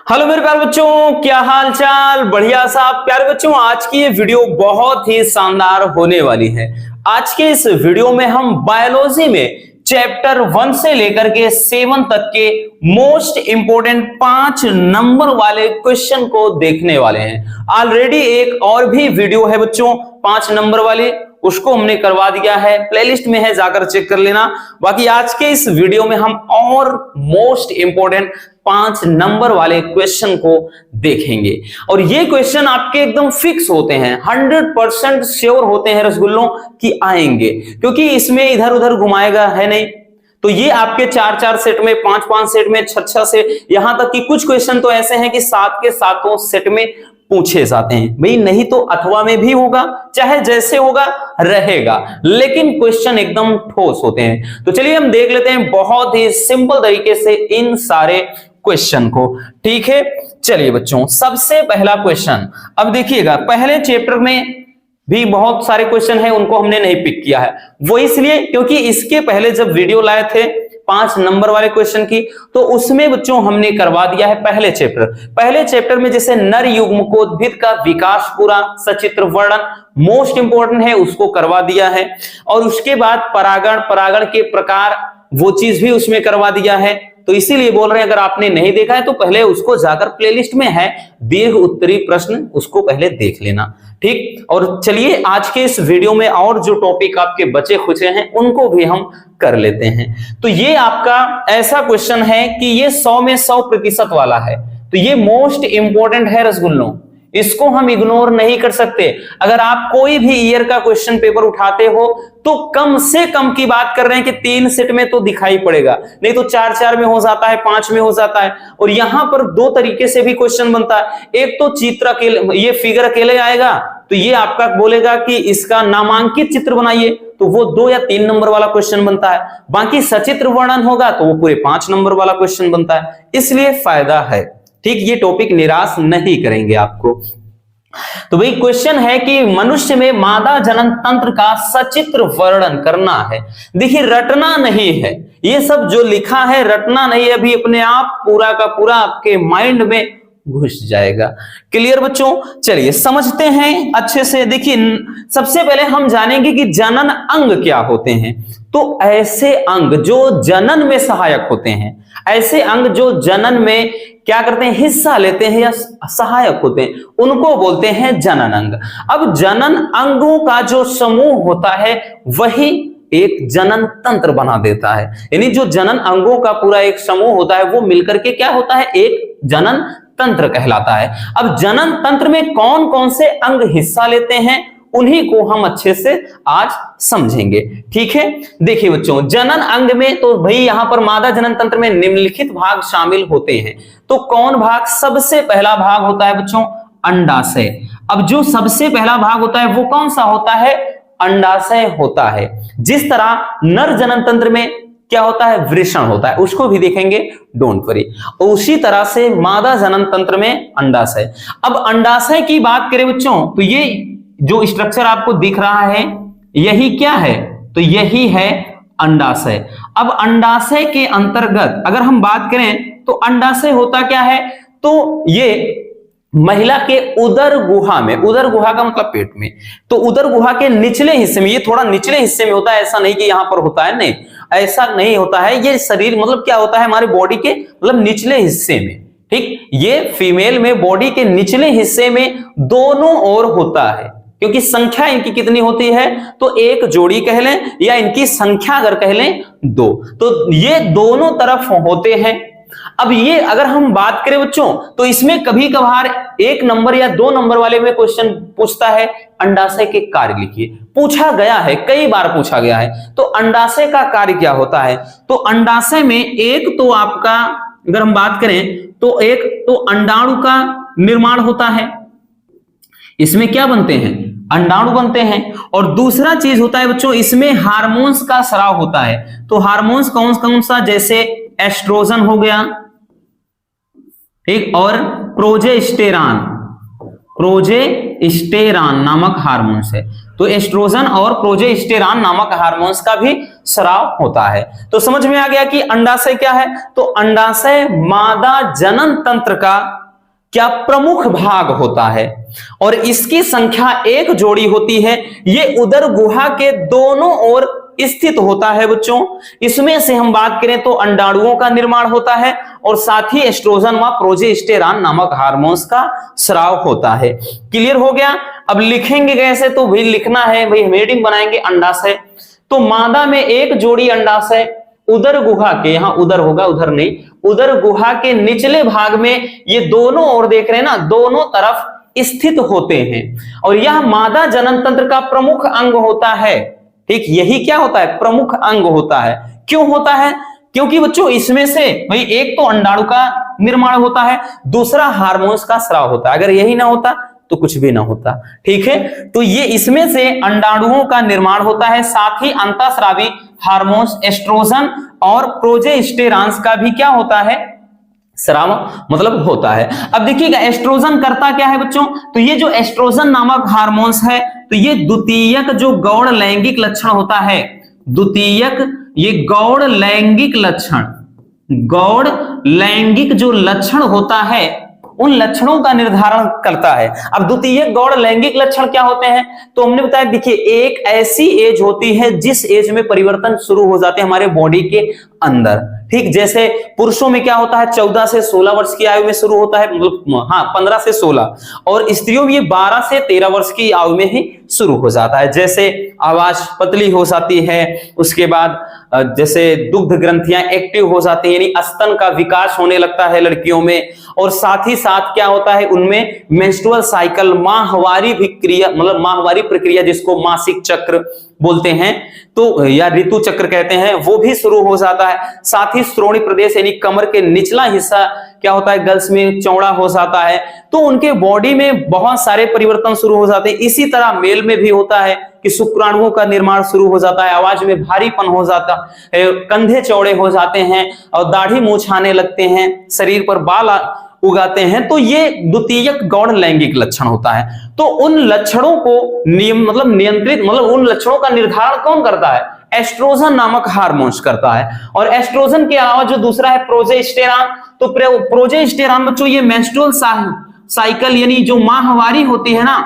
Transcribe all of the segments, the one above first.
Hello मेरे प्यारे बच्चों, क्या हाल चाल। बढ़िया साहब। प्यारे बच्चों, आज की ये वीडियो बहुत ही शानदार होने वाली है। आज के इस वीडियो में हम बायोलॉजी में चैप्टर 1 से लेकर के 7 तक के मोस्ट इंपोर्टेंट 5 नंबर वाले क्वेश्चन को देखने वाले हैं। ऑलरेडी एक और भी वीडियो है बच्चों 5 नंबर वाली, उसको हमने करवा दिया है, प्लेलिस्ट में है, जाकर चेक कर लेना। बाकी आज के इस वीडियो में हम और मोस्ट इंपोर्टेंट 5 नंबर वाले क्वेश्चन को देखेंगे। और ये क्वेश्चन आपके एकदम फिक्स होते हैं, 100% श्योर होते हैं रसगुल्लों की आएंगे, क्योंकि इसमें इधर उधर घुमाएगा है नहीं। तो ये आपके 4-4 सेट में, 5-5 सेट में, 6-6 से, यहां तक कि कुछ क्वेश्चन तो ऐसे हैं कि 7 के 7 सेट में पूछे जाते हैं। भाई नहीं तो अथवा में भी होगा, चाहे जैसे होगा रहेगा, लेकिन क्वेश्चन एकदम ठोस होते हैं। तो चलिए हम देख लेते हैं बहुत ही सिंपल तरीके से इन सारे क्वेश्चन को। ठीक है, चलिए बच्चों, सबसे पहला क्वेश्चन अब देखिएगा। पहले चैप्टर में भी बहुत सारे क्वेश्चन हैं, उनको हमने नहीं पिक किया है, वो इसलिए क्योंकि इसके पहले जब वीडियो लाए थे 5 नंबर वाले क्वेश्चन की, तो उसमें बच्चों हमने करवा दिया है पहले चैप्टर में, जैसे नर युग्मकोद्भिद का विकास पूरा सचित्र वर्णन मोस्ट इंपोर्टेंट है, उसको करवा दिया है। और उसके बाद परागण के प्रकार, वो चीज भी उसमें करवा दिया है। तो इसीलिए बोल रहे हैं, अगर आपने नहीं देखा है तो पहले उसको जाकर प्लेलिस्ट में है दीर्घ उत्तरी प्रश्न, उसको पहले देख लेना। ठीक, और चलिए आज के इस वीडियो में और जो टॉपिक आपके बचे खुचे हैं उनको भी हम कर लेते हैं। तो ये आपका ऐसा क्वेश्चन है कि ये 100 में 100% वाला है, तो ये मोस्ट इंपोर्टेंट है रसगुल्लों, इसको हम इग्नोर नहीं कर सकते। अगर आप कोई भी ईयर का क्वेश्चन पेपर उठाते हो तो कम से कम की बात कर रहे हैं कि 3 सेट में तो दिखाई पड़ेगा, नहीं तो 4-4 में हो जाता है, 5 में हो जाता है। और यहां पर 2 तरीके से भी क्वेश्चन बनता है। एक तो चित्र अकेले, ये फिगर अकेले आएगा, तो ये आपका बोलेगा कि इसका नामांकित चित्र बनाइए, तो वो 2 या 3 नंबर वाला क्वेश्चन बनता है। बाकी सचित्र वर्णन होगा तो वो पूरे 5 नंबर वाला क्वेश्चन बनता है, इसलिए फायदा है। ठीक, ये टॉपिक निराश नहीं करेंगे आपको। तो भाई क्वेश्चन है कि मनुष्य में मादा जनन तंत्र का सचित्र वर्णन करना है। देखिए रटना नहीं है, ये सब जो लिखा है रटना नहीं है, अभी अपने आप पूरा का पूरा आपके माइंड में घुस जाएगा। क्लियर बच्चों, चलिए समझते हैं अच्छे से। देखिए सबसे पहले हम जानेंगे कि जनन अंग क्या होते हैं। तो ऐसे अंग जो जनन में सहायक होते हैं, ऐसे अंग जो जनन में क्या करते हैं, हिस्सा लेते हैं या सहायक होते हैं, उनको बोलते हैं जनन अंग। अब जनन अंगों का जो समूह होता है वही एक जनन तंत्र बना देता है। यानी जो जनन अंगों का पूरा एक समूह होता है वो मिलकर के क्या होता है, एक जनन तंत्र कहलाता है। अब जनन तंत्र में कौन कौन से अंग हिस्सा लेते हैं उन्हीं को हम अच्छे से आज समझेंगे। ठीक है, देखिए बच्चों, जनन अंग में तो भाई यहां पर मादा जनन तंत्र में निम्नलिखित भाग शामिल होते हैं। तो कौन भाग, सबसे पहला भाग होता है बच्चों अंडाशय। अब जो सबसे पहला भाग होता है वो कौन सा होता है, अंडाशय होता है। जिस तरह नर जनन तंत्र में क्या होता है, वृषण होता है, उसको भी देखेंगे, डोंट वरी। उसी तरह से मादा जनन तंत्र में अंडाशय। अब अंडाशय की बात करें बच्चों, तो ये जो स्ट्रक्चर आपको दिख रहा है यही क्या है, तो यही है अंडाशय। अब अंडाशय के अंतर्गत अगर हम बात करें तो अंडाशय होता क्या है, तो ये महिला के उदर गुहा में, उदर गुहा का मतलब पेट में, तो उदर गुहा के निचले हिस्से में, ये थोड़ा निचले हिस्से में होता है, ऐसा नहीं कि यहां पर होता है, नहीं ऐसा नहीं होता है। ये शरीर मतलब क्या होता है, हमारे बॉडी के मतलब निचले हिस्से में। ठीक, ये फीमेल में बॉडी के निचले हिस्से में दोनों ओर होता है, क्योंकि संख्या इनकी कितनी होती है, तो एक जोड़ी कह लें या इनकी संख्या अगर कह लें 2, तो ये दोनों तरफ होते हैं। अब ये अगर हम बात करें बच्चों, तो इसमें कभी कभार 1 नंबर या 2 नंबर वाले में क्वेश्चन पूछता है अंडाशय के कार्य लिखिए, पूछा गया है, कई बार पूछा गया है। तो अंडाशय का कार्य क्या होता है, तो अंडाशय में एक तो आपका अगर हम बात करें तो एक तो अंडाणु का निर्माण होता है, इसमें क्या बनते हैं, अंडाणु बनते हैं। और दूसरा चीज होता है बच्चों, इसमें हार्मोन्स का स्राव होता है। तो हार्मोन्स कौन कौन सा, जैसे एस्ट्रोजन हो गया, ठीक, और प्रोजेस्टेरॉन नामक हार्मोन्स है। तो एस्ट्रोजन और प्रोजेस्टेरॉन नामक हार्मोन्स का भी स्राव होता है। तो समझ में आ गया कि अंडाशय क्या है। तो अंडाशय मादा जनन तंत्र का क्या प्रमुख भाग होता है और इसकी संख्या 1 जोड़ी होती है। ये उदर गुहा के दोनों ओर स्थित होता है बच्चों। इसमें से हम बात करें तो अंडाणुओं का निर्माण होता है और साथ ही एस्ट्रोजन व प्रोजेस्टेरॉन नामक हार्मोन्स का स्राव होता है। क्लियर हो गया। अब लिखेंगे कैसे, तो भाई लिखना है, भाई हेडिंग बनाएंगे अंडाशय। तो मादा में 1 जोड़ी अंडाशय उदर गुहा के, यहां उदर होगा, उधर नहीं, उदर गुहा के निचले भाग में ये दोनों ओर देख रहे हैं ना, दोनों तरफ स्थित होते हैं और यह मादा जनन तंत्र का प्रमुख अंग होता है। ठीक, यही क्या होता है, प्रमुख अंग होता है। क्यों होता है, क्योंकि बच्चों इसमें से भाई एक तो अंडाणु का निर्माण होता है, दूसरा हार्मोन्स का स्राव होता है। अगर यही ना होता तो कुछ भी ना होता। ठीक है, तो ये इसमें से अंडाणुओं का निर्माण होता है, साथ ही अंतःस्रावी हार्मोन्स एस्ट्रोजन और प्रोजेस्टेरॉन्स का भी क्या होता है, स्राव मतलब होता है। अब देखिएगा एस्ट्रोजन करता क्या है बच्चों, तो ये जो एस्ट्रोजन नामक हार्मोन्स है, तो ये द्वितीयक जो गौण लैंगिक लक्षण होता है, द्वितीयक ये गौण लैंगिक लक्षण, गौण लैंगिक जो लक्षण होता है उन लक्षणों का निर्धारण करता है। अब द्वितीयक गौण लैंगिक लक्षण क्या होते हैं, तो हमने बताया, देखिए एक ऐसी एज होती है जिस एज में परिवर्तन शुरू हो जाते हैं हमारे बॉडी के अंदर। ठीक, जैसे पुरुषों में क्या होता है 14 से 16 वर्ष की आयु में शुरू होता है, मतलब हाँ 15 से 16, और स्त्रियों में ये 12 से 13 वर्ष की आयु में ही शुरू हो जाता है। जैसे आवाज पतली हो जाती है, उसके बाद जैसे दुग्ध ग्रंथियां एक्टिव हो जाती है, यानी स्तन का विकास होने लगता है लड़कियों में, और साथ ही साथ क्या होता है उनमें मेंस्ट्रुअल साइकिल, माहवारी क्रिया, मतलब माहवारी प्रक्रिया जिसको मासिक चक्र बोलते हैं तो या ऋतु चक्र कहते हैं, वो भी शुरू हो जाता है। साथ ही श्रोणि प्रदेश यानी कमर के निचला हिस्सा क्या होता है गर्ल्स में चौड़ा हो जाता है, तो उनके बॉडी में बहुत सारे परिवर्तन शुरू हो जाते हैं। इसी तरह मेल में भी होता है कि शुक्राणुओं का निर्माण शुरू हो जाता है, आवाज में भारीपन हो जाता है, कंधे चौड़े हो जाते हैं और दाढ़ी मूंछ आने लगते हैं, शरीर पर बाल उगाते हैं। तो ये द्वितीयक गौण लैंगिक लक्षण होता है। तो उन लक्षणों को नियंत्रित मतलब उन लक्षणों का निर्धारण कौन करता है, एस्ट्रोजन नामक हार्मोन्स करता है। और एस्ट्रोजन के अलावा जो दूसरा है प्रोजेस्टेरॉन, तो प्रोजेस्टेरॉन बच्चों ये मेंस्ट्रुअल साइकिल यानी जो माहवारी होती है ना,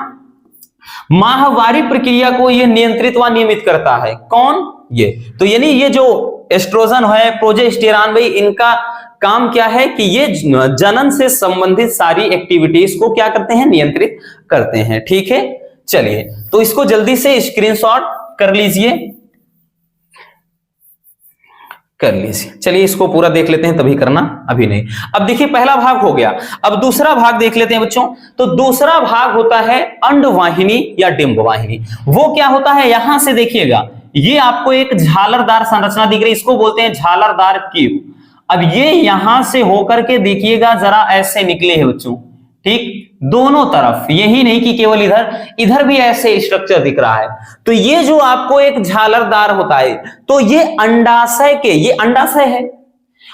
माहवारी प्रक्रिया को ये नियंत्रित व नियमित करता है। कौन, ये तो यानी ये जो एस्ट्रोजन है प्रोजेस्टेरॉन, भाई इनका काम क्या है कि ये जनन से संबंधित सारी एक्टिविटीज को क्या करते हैं, नियंत्रित करते हैं। ठीक है, चलिए तो इसको जल्दी से स्क्रीनशॉट कर लीजिए, कर लीजिए। चलिए इसको पूरा देख लेते हैं, तभी करना, अभी नहीं। अब देखिए पहला भाग हो गया, अब दूसरा भाग देख लेते हैं बच्चों। तो दूसरा भाग होता है अंडवाहिनी या डिंबवाहिनी। वो क्या होता है, यहां से देखिएगा, ये आपको एक झालरदार संरचना दिख रही है, इसको बोलते हैं झालरदार कीप। अब ये यहां से होकर के देखिएगा जरा ऐसे निकले हैं बच्चों, ठीक, दोनों तरफ, यही नहीं कि केवल इधर, इधर भी ऐसे स्ट्रक्चर दिख रहा है। तो ये जो आपको एक झालरदार होता है, तो ये अंडाशय के, ये अंडाशय है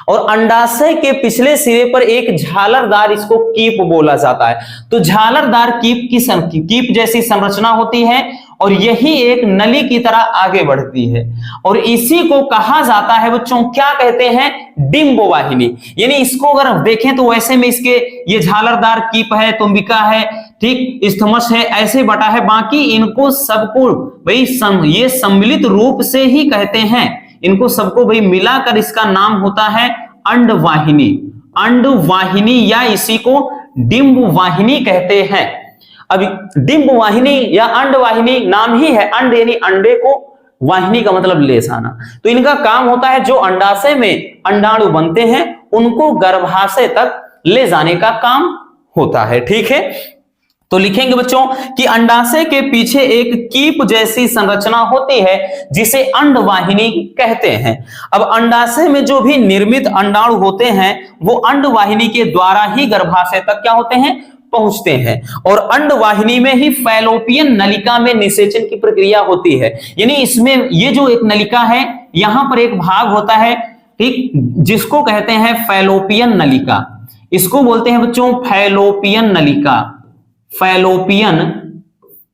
और अंडाशय के पिछले सिरे पर एक झालरदार, इसको कीप बोला जाता है। तो झालरदार कीप जैसी संरचना होती है और यही एक नली की तरह आगे बढ़ती है और इसी को कहा जाता है बच्चों, क्या कहते हैं, डिंबवाहिनी। यानी इसको अगर देखें तो वैसे में इसके ये झालरदार कीप है, तुंबिका है, ठीक, इस्थमस है, ऐसे बटा है, बाकी इनको सबको भाई ये सम्मिलित रूप से ही कहते हैं, इनको सबको भाई मिलाकर इसका नाम होता है अंडवाहिनी, अंडवाहिनी या इसी को डिंबवाहिनी कहते हैं। अब डिंबवाहिनी या अंडवाहिनी नाम ही है, अंड यानी अंडे को, वाहिनी का मतलब ले जाना। तो इनका काम होता है जो अंडाशय में अंडाणु बनते हैं उनको गर्भाशय तक ले जाने का काम होता है। ठीक है, तो लिखेंगे बच्चों कि अंडाशय के पीछे एक कीप जैसी संरचना होती है जिसे अंडवाहिनी कहते हैं। अब अंडाशय में जो भी निर्मित अंडाणु होते हैं वो अंडवाहिनी के द्वारा ही गर्भाशय तक क्या होते हैं, पहुंचते हैं। और अंडवाहिनी में ही फैलोपियन नलिका में निषेचन की प्रक्रिया होती है। यानी इसमें ये जो एक नलिका है, यहां पर एक भाग होता है, ठीक, जिसको कहते हैं फैलोपियन नलिका। इसको बोलते हैं बच्चों फैलोपियन नलिका, फैलोपियन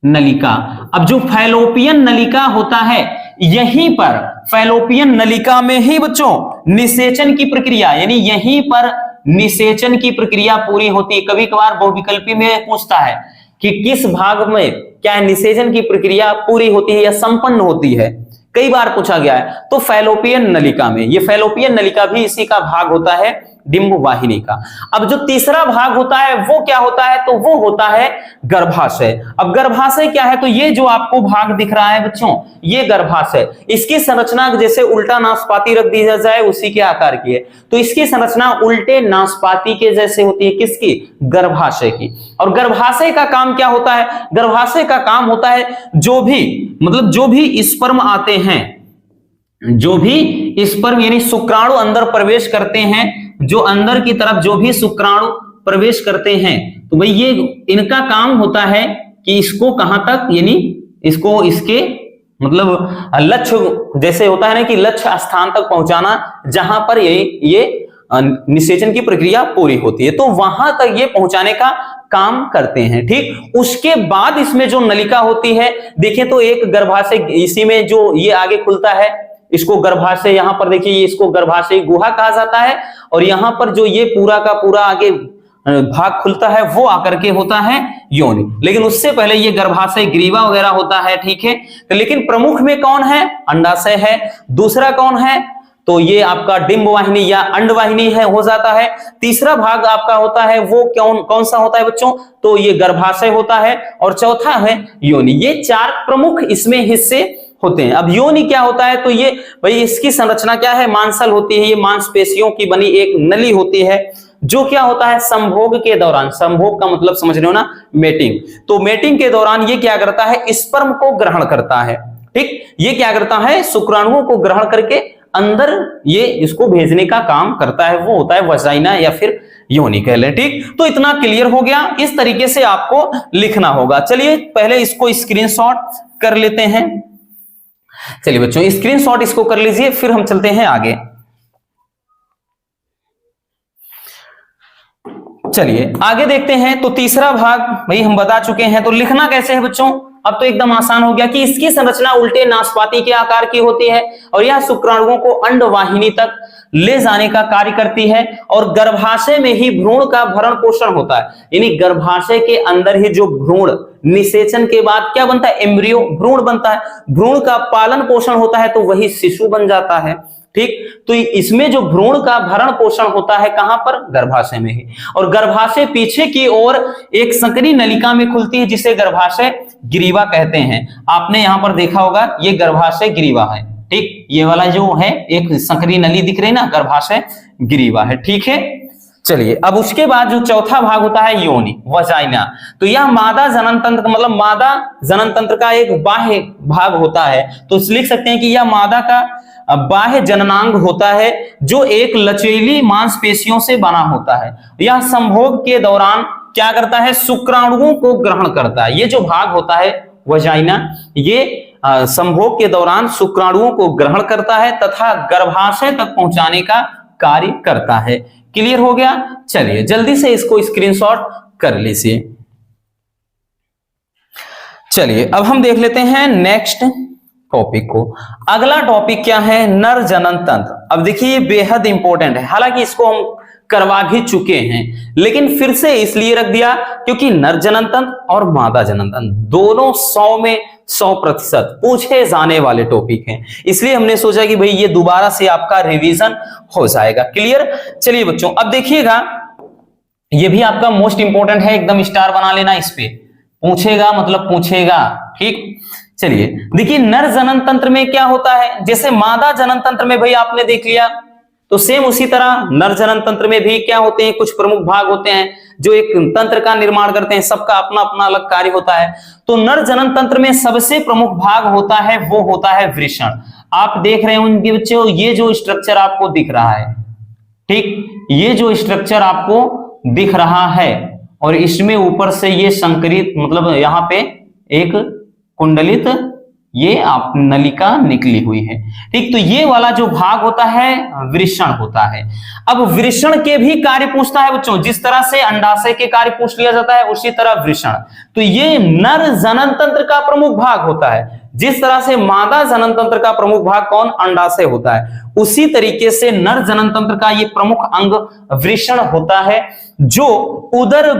नलिका। अब जो फैलोपियन नलिका होता है, यहीं पर फैलोपियन नलिका में ही बच्चों निषेचन की प्रक्रिया, यानी यहीं पर निषेचन की प्रक्रिया पूरी होती है। कभी कभार बहुविकल्पी में पूछता है कि किस भाग में क्या है निषेचन की प्रक्रिया पूरी होती है या संपन्न होती है, कई बार पूछा गया है। तो फैलोपियन नलिका में, ये फैलोपियन नलिका भी इसी का भाग होता है, डिंब वाहिनी का। अब जो तीसरा भाग होता है वो क्या होता है, तो वो होता है गर्भाशय। अब गर्भाशय क्या है, तो ये जो आपको भाग दिख रहा है बच्चों, ये गर्भाशय, इसकी संरचना जैसे उल्टा नाशपाती रख दी जाए उसी के आकार की है, तो इसकी संरचना उल्टे नाशपाती के जैसे होती है, किसकी, गर्भाशय की। और गर्भाशय का काम क्या होता है, गर्भाशय का काम होता है जो भी स्पर्म आते हैं, जो भी स्पर्म यानी शुक्राणु अंदर प्रवेश करते हैं, जो अंदर की तरफ जो भी शुक्राणु प्रवेश करते हैं, तो भाई ये इनका काम होता है कि इसको कहां तक, यानी इसको इसके लक्ष्य जैसे होता है ना कि लक्ष्य स्थान तक पहुंचाना, जहां पर ये निषेचन की प्रक्रिया पूरी होती है, तो वहां तक ये पहुंचाने का काम करते हैं। ठीक, उसके बाद इसमें जो नलिका होती है, देखें तो एक गर्भाशय, इसी में जो ये आगे खुलता है इसको गर्भाशय, यहां पर देखिए इसको गर्भाशय गुहा कहा जाता है, और यहां पर जो ये पूरा का पूरा आगे भाग खुलता है वो आकर के होता है योनि। लेकिन उससे पहले ये गर्भाशय ग्रीवा वगैरह होता है, ठीक है। तो लेकिन प्रमुख में कौन है, अंडाशय है। दूसरा कौन है, तो ये आपका डिंब वाहिनी या अंडवाहिनी है, हो जाता है। तीसरा भाग आपका होता है वो कौन सा होता है बच्चों, तो ये गर्भाशय होता है, और चौथा है योनि। ये चार प्रमुख इसमें हिस्से होते हैं। अब योनि क्या होता है, तो ये भाई इसकी संरचना क्या है, मांसल होती है, ये मांसपेशियों की बनी एक नली होती है, जो क्या होता है संभोग के दौरान, संभोग का मतलब समझ रहे हो ना, मेटिंग, तो मेटिंग के दौरान ये क्या करता है, स्पर्म को ग्रहण करता है। ठीक, ये क्या करता है, शुक्राणुओं को ग्रहण करके अंदर ये इसको भेजने का काम करता है, वो होता है वजाइना या फिर योनि कह लें। ठीक, तो इतना क्लियर हो गया, इस तरीके से आपको लिखना होगा। चलिए पहले इसको स्क्रीनशॉट कर लेते हैं। चलिए बच्चों स्क्रीनशॉट इसको कर लीजिए, फिर हम चलते हैं आगे। चलिए आगे देखते हैं। तो तीसरा भाग भाई हम बता चुके हैं, तो लिखना कैसे है बच्चों, अब तो एकदम आसान हो गया कि इसकी संरचना उल्टे नाशपाती के आकार की होती है, और यह शुक्राणुओं को अंडवाहिनी तक ले जाने का कार्य करती है, और गर्भाशय में ही भ्रूण का भरण पोषण होता है, यानी गर्भाशय के अंदर ही जो भ्रूण निषेचन के बाद क्या बनता है, एम्ब्रियो, भ्रूण बनता है, भ्रूण का पालन पोषण होता है, तो वही शिशु बन जाता है। ठीक, तो इसमें जो भ्रूण का भरण पोषण होता है कहां पर, गर्भाशय में ही, और गर्भाशय पीछे की ओर एक संकरी नलिका में खुलती है, जिसे गर्भाशय ग्रीवा कहते हैं। आपने यहां पर देखा होगा ये गर्भाशय ग्रीवा है। ठीक, ये वाला जो है एक संकरी नली दिख रही है ना, गर्भाशय ग्रीवा है। ठीक है, चलिए अब उसके बाद जो चौथा भाग होता है योनि, वजाइना, तो यह मादा जनन तंत्र मतलब मादा जनन तंत्र का एक बाह्य भाग होता है। तो लिख सकते हैं कि यह मादा का बाह्य जननांग होता है, जो एक लचीली मांसपेशियों से बना होता है। यह संभोग के दौरान क्या करता है, शुक्राणुओं को ग्रहण करता है। ये जो भाग होता है वजाइना, ये संभोग के दौरान शुक्राणुओं को ग्रहण करता है तथा गर्भाशय तक पहुंचाने का कार्य करता है। क्लियर हो गया, चलिए जल्दी से इसको स्क्रीनशॉट कर लीजिए। चलिए अब हम देख लेते हैं नेक्स्ट टॉपिक को। अगला टॉपिक क्या है, नर जनन तंत्र। अब देखिए ये बेहद इंपॉर्टेंट है, हालांकि इसको हम करवा भी चुके हैं, लेकिन फिर से इसलिए रख दिया क्योंकि नर जनन तंत्र और मादा जनन तंत्र दोनों 100 में 100% पूछे जाने वाले टॉपिक हैं, इसलिए हमने सोचा कि भाई ये दोबारा से आपका रिवीजन हो जाएगा। क्लियर, चलिए बच्चों अब देखिएगा, ये भी आपका मोस्ट इंपॉर्टेंट है, एकदम स्टार बना लेना, इस पे पूछेगा मतलब पूछेगा। ठीक, चलिए देखिए नर जनन तंत्र में क्या होता है, जैसे मादा जनन तंत्र में भाई आपने देख लिया, तो सेम उसी तरह नर जनन तंत्र में भी क्या होते हैं, कुछ प्रमुख भाग होते हैं जो एक तंत्र का निर्माण करते हैं, सबका अपना अपना अलग कार्य होता है। तो नर जनन तंत्र में सबसे प्रमुख भाग होता है वो होता है वृषण। आप देख रहे होंगे बच्चों, ये जो स्ट्रक्चर आपको दिख रहा है, ठीक, ये जो स्ट्रक्चर आपको दिख रहा है, और इसमें ऊपर से ये संकरित मतलब यहाँ पे एक कुंडलित ये आप नलिका निकली हुई है। ठीक, तो ये वाला जो भाग होता है वृषण होता है। अब वृषण के भी कार्य पूछता है बच्चों, जिस तरह से अंडाशय के कार्य पूछ लिया जाता है उसी तरह वृषण। तो ये नर जनन तंत्र का प्रमुख भाग होता है। जिस तरह से मादा जनन तंत्र का प्रमुख भाग कौन, अंडाशय होता है, उसी तरीके से नर जनन तंत्र का ये प्रमुख अंग वृषण होता है, जो उदर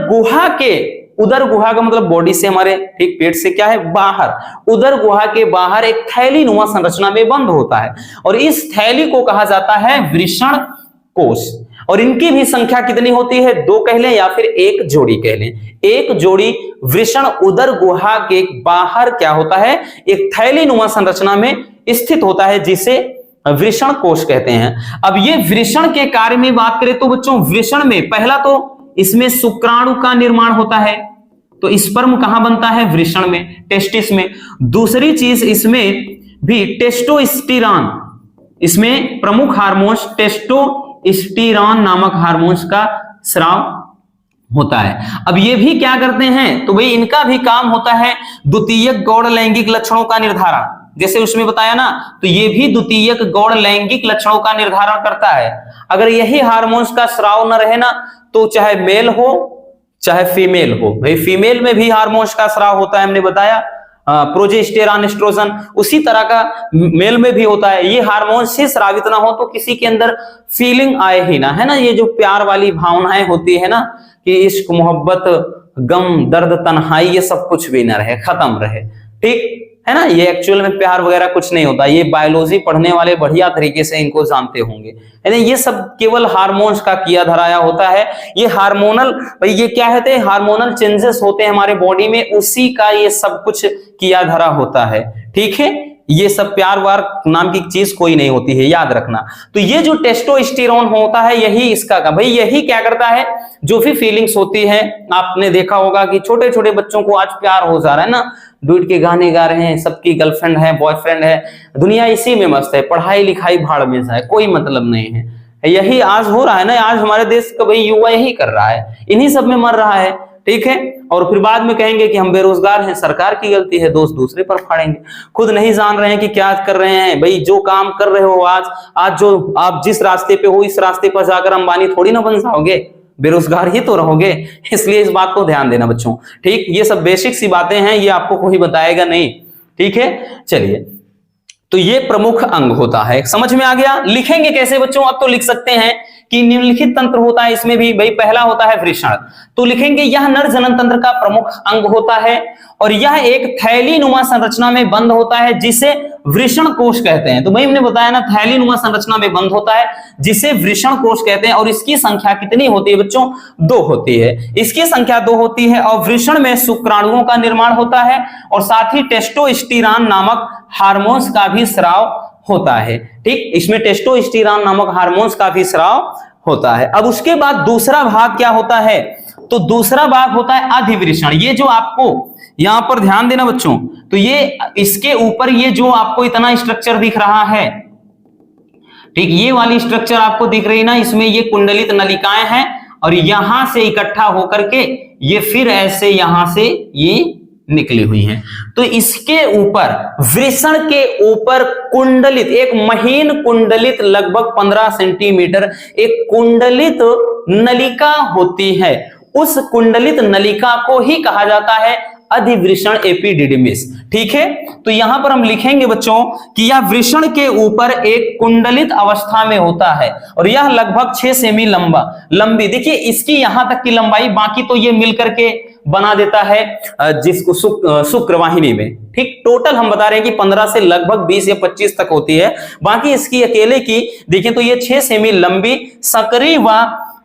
गुहा का मतलब बॉडी से हमारे ठीक पेट से क्या है बाहर, उदर गुहा के बाहर एक थैली नुमा संरचना में बंद होता है और इस थैली को कहा जाता है वृषण कोश। और इनकी भी संख्या कितनी होती है, 2 कह लें या फिर 1 जोड़ी कह लें। एक जोड़ी वृषण उदर गुहा के बाहर क्या होता है, एक थैली नुमा संरचना में स्थित होता है, जिसे वृषण कोश कहते हैं। अब ये वृषण के कार्य में बात करें तो बच्चों वृषण में पहला तो इसमें शुक्राणु का निर्माण होता है, तो स्पर्म कहां बनता है, वृषण में, टेस्टिस में। दूसरी चीज इसमें भी टेस्टोस्टेरॉन, इसमें प्रमुख हार्मोन्स टेस्टोस्टेरॉन नामक हार्मोन्स का स्राव होता है। अब ये भी क्या करते हैं, तो भाई इनका भी काम होता है द्वितीयक गौण लैंगिक लक्षणों का निर्धारण, जैसे उसमें बताया ना, तो ये भी द्वितीयक गौण लैंगिक लक्षणों का निर्धारण करता है। अगर यही हार्मोन्स का स्राव न रहे ना, तो चाहे मेल हो चाहे फीमेल हो, भाई फीमेल में भी हार्मोन्स का स्राव होता है, हमने बताया प्रोजेस्टेरॉन एस्ट्रोजन, उसी तरह का मेल में भी होता है। ये हार्मोन से स्रावित ना हो तो किसी के अंदर फीलिंग आए ही ना, है ना, ये जो प्यार वाली भावनाएं होती है ना, कि इश्क मोहब्बत गम दर्द तन्हाई ये सब कुछ भी ना रहे, खत्म रहे, ठीक है ना। ये एक्चुअल में प्यार वगैरह कुछ नहीं होता, ये बायोलॉजी पढ़ने वाले बढ़िया तरीके से इनको जानते होंगे, है ना। ये सब केवल हार्मोन्स का किया धराया होता है। ये हार्मोनल, भाई ये क्या कहते हैं, हार्मोनल चेंजेस होते हैं हमारे बॉडी में, उसी का ये सब कुछ किया धरा होता है, ठीक है। ये सब प्यार वार नाम की चीज कोई नहीं होती है, याद रखना। तो ये जो टेस्टोस्टेरॉन होता है यही इसका का, भाई यही क्या करता है, जो भी फीलिंग्स होती है, आपने देखा होगा कि छोटे छोटे बच्चों को आज प्यार हो जा रहा है ना, डुएट के गाने गा रहे हैं, सबकी गर्लफ्रेंड है बॉयफ्रेंड है, दुनिया इसी में मस्त है, पढ़ाई लिखाई भाड़ में जाए, कोई मतलब नहीं है। यही आज हो रहा है ना, आज हमारे देश का भाई युवा यही कर रहा है, इन्हीं सब में मर रहा है, ठीक है। और फिर बाद में कहेंगे कि हम बेरोजगार हैं, सरकार की गलती है, दोष दूसरे पर फाड़ेंगे। खुद नहीं जान रहे हैं कि क्या कर रहे हैं। भाई जो काम कर रहे हो आज जो आप जिस रास्ते पे हो, इस रास्ते पर जाकर अंबानी थोड़ी ना बन जाओगे, बेरोजगार ही तो रहोगे। इसलिए इस बात को ध्यान देना बच्चों, ठीक। ये सब बेसिक सी बातें हैं, ये आपको कोई बताएगा नहीं, ठीक है। चलिए, तो ये प्रमुख अंग होता है, समझ में आ गया। लिखेंगे कैसे बच्चों, अब तो लिख सकते हैं कि निम्नलिखित तंत्र होता है, इसमें भी भाई पहला होता है वृषण, तो लिखेंगे यह नर जनन तंत्र का प्रमुख अंग होता है और यह एक थैली नुमा संरचना में बंद होता है, जिसे वृषण कोश कहते हैं। तो भाई हमने बताया ना, थैली नुमा संरचना में बंद होता है जिसे वृषण कोश कहते हैं। और इसकी संख्या कितनी होती है बच्चों, 2 होती है, इसकी संख्या 2 होती है। और वृषण में शुक्राणुओं का निर्माण होता है और साथ ही टेस्टोस्टेरॉन नामक हार्मोन्स का भी स्राव होता है, ठीक। इसमें टेस्टोस्टेरॉन नामक हार्मोन्स का भी स्राव होता है। अब उसके बाद दूसरा भाग क्या होता है, तो दूसरा भाग होता है अधिवृषण। ये जो आपको यहां पर ध्यान देना बच्चों, तो ये इसके ऊपर ये जो आपको इतना स्ट्रक्चर दिख रहा है, ठीक, ये वाली स्ट्रक्चर आपको दिख रही है ना, इसमें ये कुंडलित नलिकाएं हैं और यहां से इकट्ठा होकर के ये फिर ऐसे यहां से ये निकली हुई हैं। तो इसके ऊपर वृषण के ऊपर कुंडलित एक महीन कुंडलित लगभग 15 सेंटीमीटर एक कुंडलित नलिका होती है। उस कुंडलित नलिका को ही कहा जाता है अधिवृषण एपिडिडिमिस, ठीक है। तो यहां पर हम लिखेंगे बच्चों कि यह वृषण के ऊपर एक कुंडलित अवस्था में होता है और यह लगभग 6 सेमी लंबी, देखिए इसकी यहां तक की लंबाई, बाकी तो ये मिलकर के बना देता है जिसको शुक्रवाहिनी में, ठीक। टोटल हम बता रहे हैं कि 15 से लगभग 20 या 25 तक होती है, बाकी इसकी अकेले की देखें तो ये 6 सेमी लंबी सक्रिय व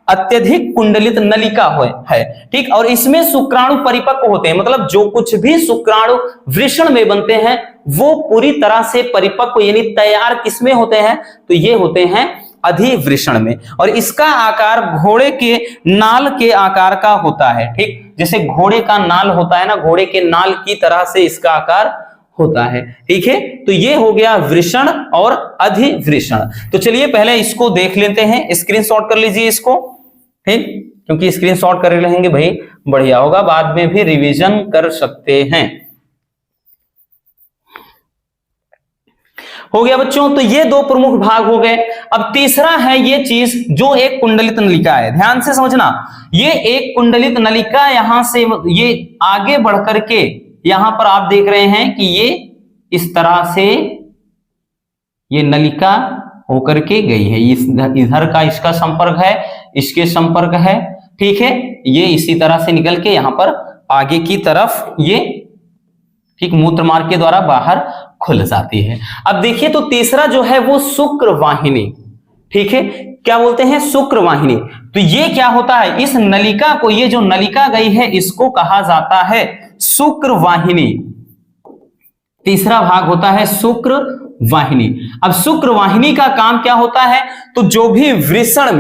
अत्यधिक कुंडलित नलिका है, ठीक। और इसमें शुक्राणु परिपक्व होते हैं, मतलब जो कुछ भी शुक्राणु वृषण में बनते हैं वो पूरी तरह से परिपक्व यानी तैयार किसमें होते हैं, तो ये होते हैं अधिवृषण में। और इसका आकार घोड़े के नाल के आकार का होता है, ठीक। जैसे घोड़े का नाल होता है ना, घोड़े के नाल की तरह से इसका आकार होता है, ठीक है। तो ये हो गया वृषण और अधिवृषण। तो चलिए पहले इसको देख लेते हैं, स्क्रीनशॉट कर लीजिए इसको, ठीक, क्योंकि स्क्रीनशॉट कर लेंगे भाई बढ़िया होगा, बाद में भी रिवीजन कर सकते हैं। हो गया बच्चों। तो ये दो प्रमुख भाग हो गए। अब तीसरा है ये चीज जो एक कुंडलित नलिका है, ध्यान से समझना। ये एक कुंडलित नलिका यहां से ये आगे बढ़ करके यहां पर आप देख रहे हैं कि ये इस तरह से ये नलिका होकर के गई है। इधर का इसका संपर्क है, इसके संपर्क है, ठीक है। ये इसी तरह से निकल के यहां पर आगे की तरफ ये ठीक मूत्र मार्ग के द्वारा बाहर खुल जाती है। अब देखिए तो तीसरा जो है वो शुक्र वाहिनी, ठीक है, क्या बोलते हैं, शुक्र वाहिनी। तो ये क्या होता है, इस नलिका को, ये जो नलिका गई है इसको कहा जाता है शुक्र वाहिनी। तीसरा भाग होता है शुक्र वाहिनी। अब शुक्र वाहिनी का काम क्या होता है, तो जो भी वृषण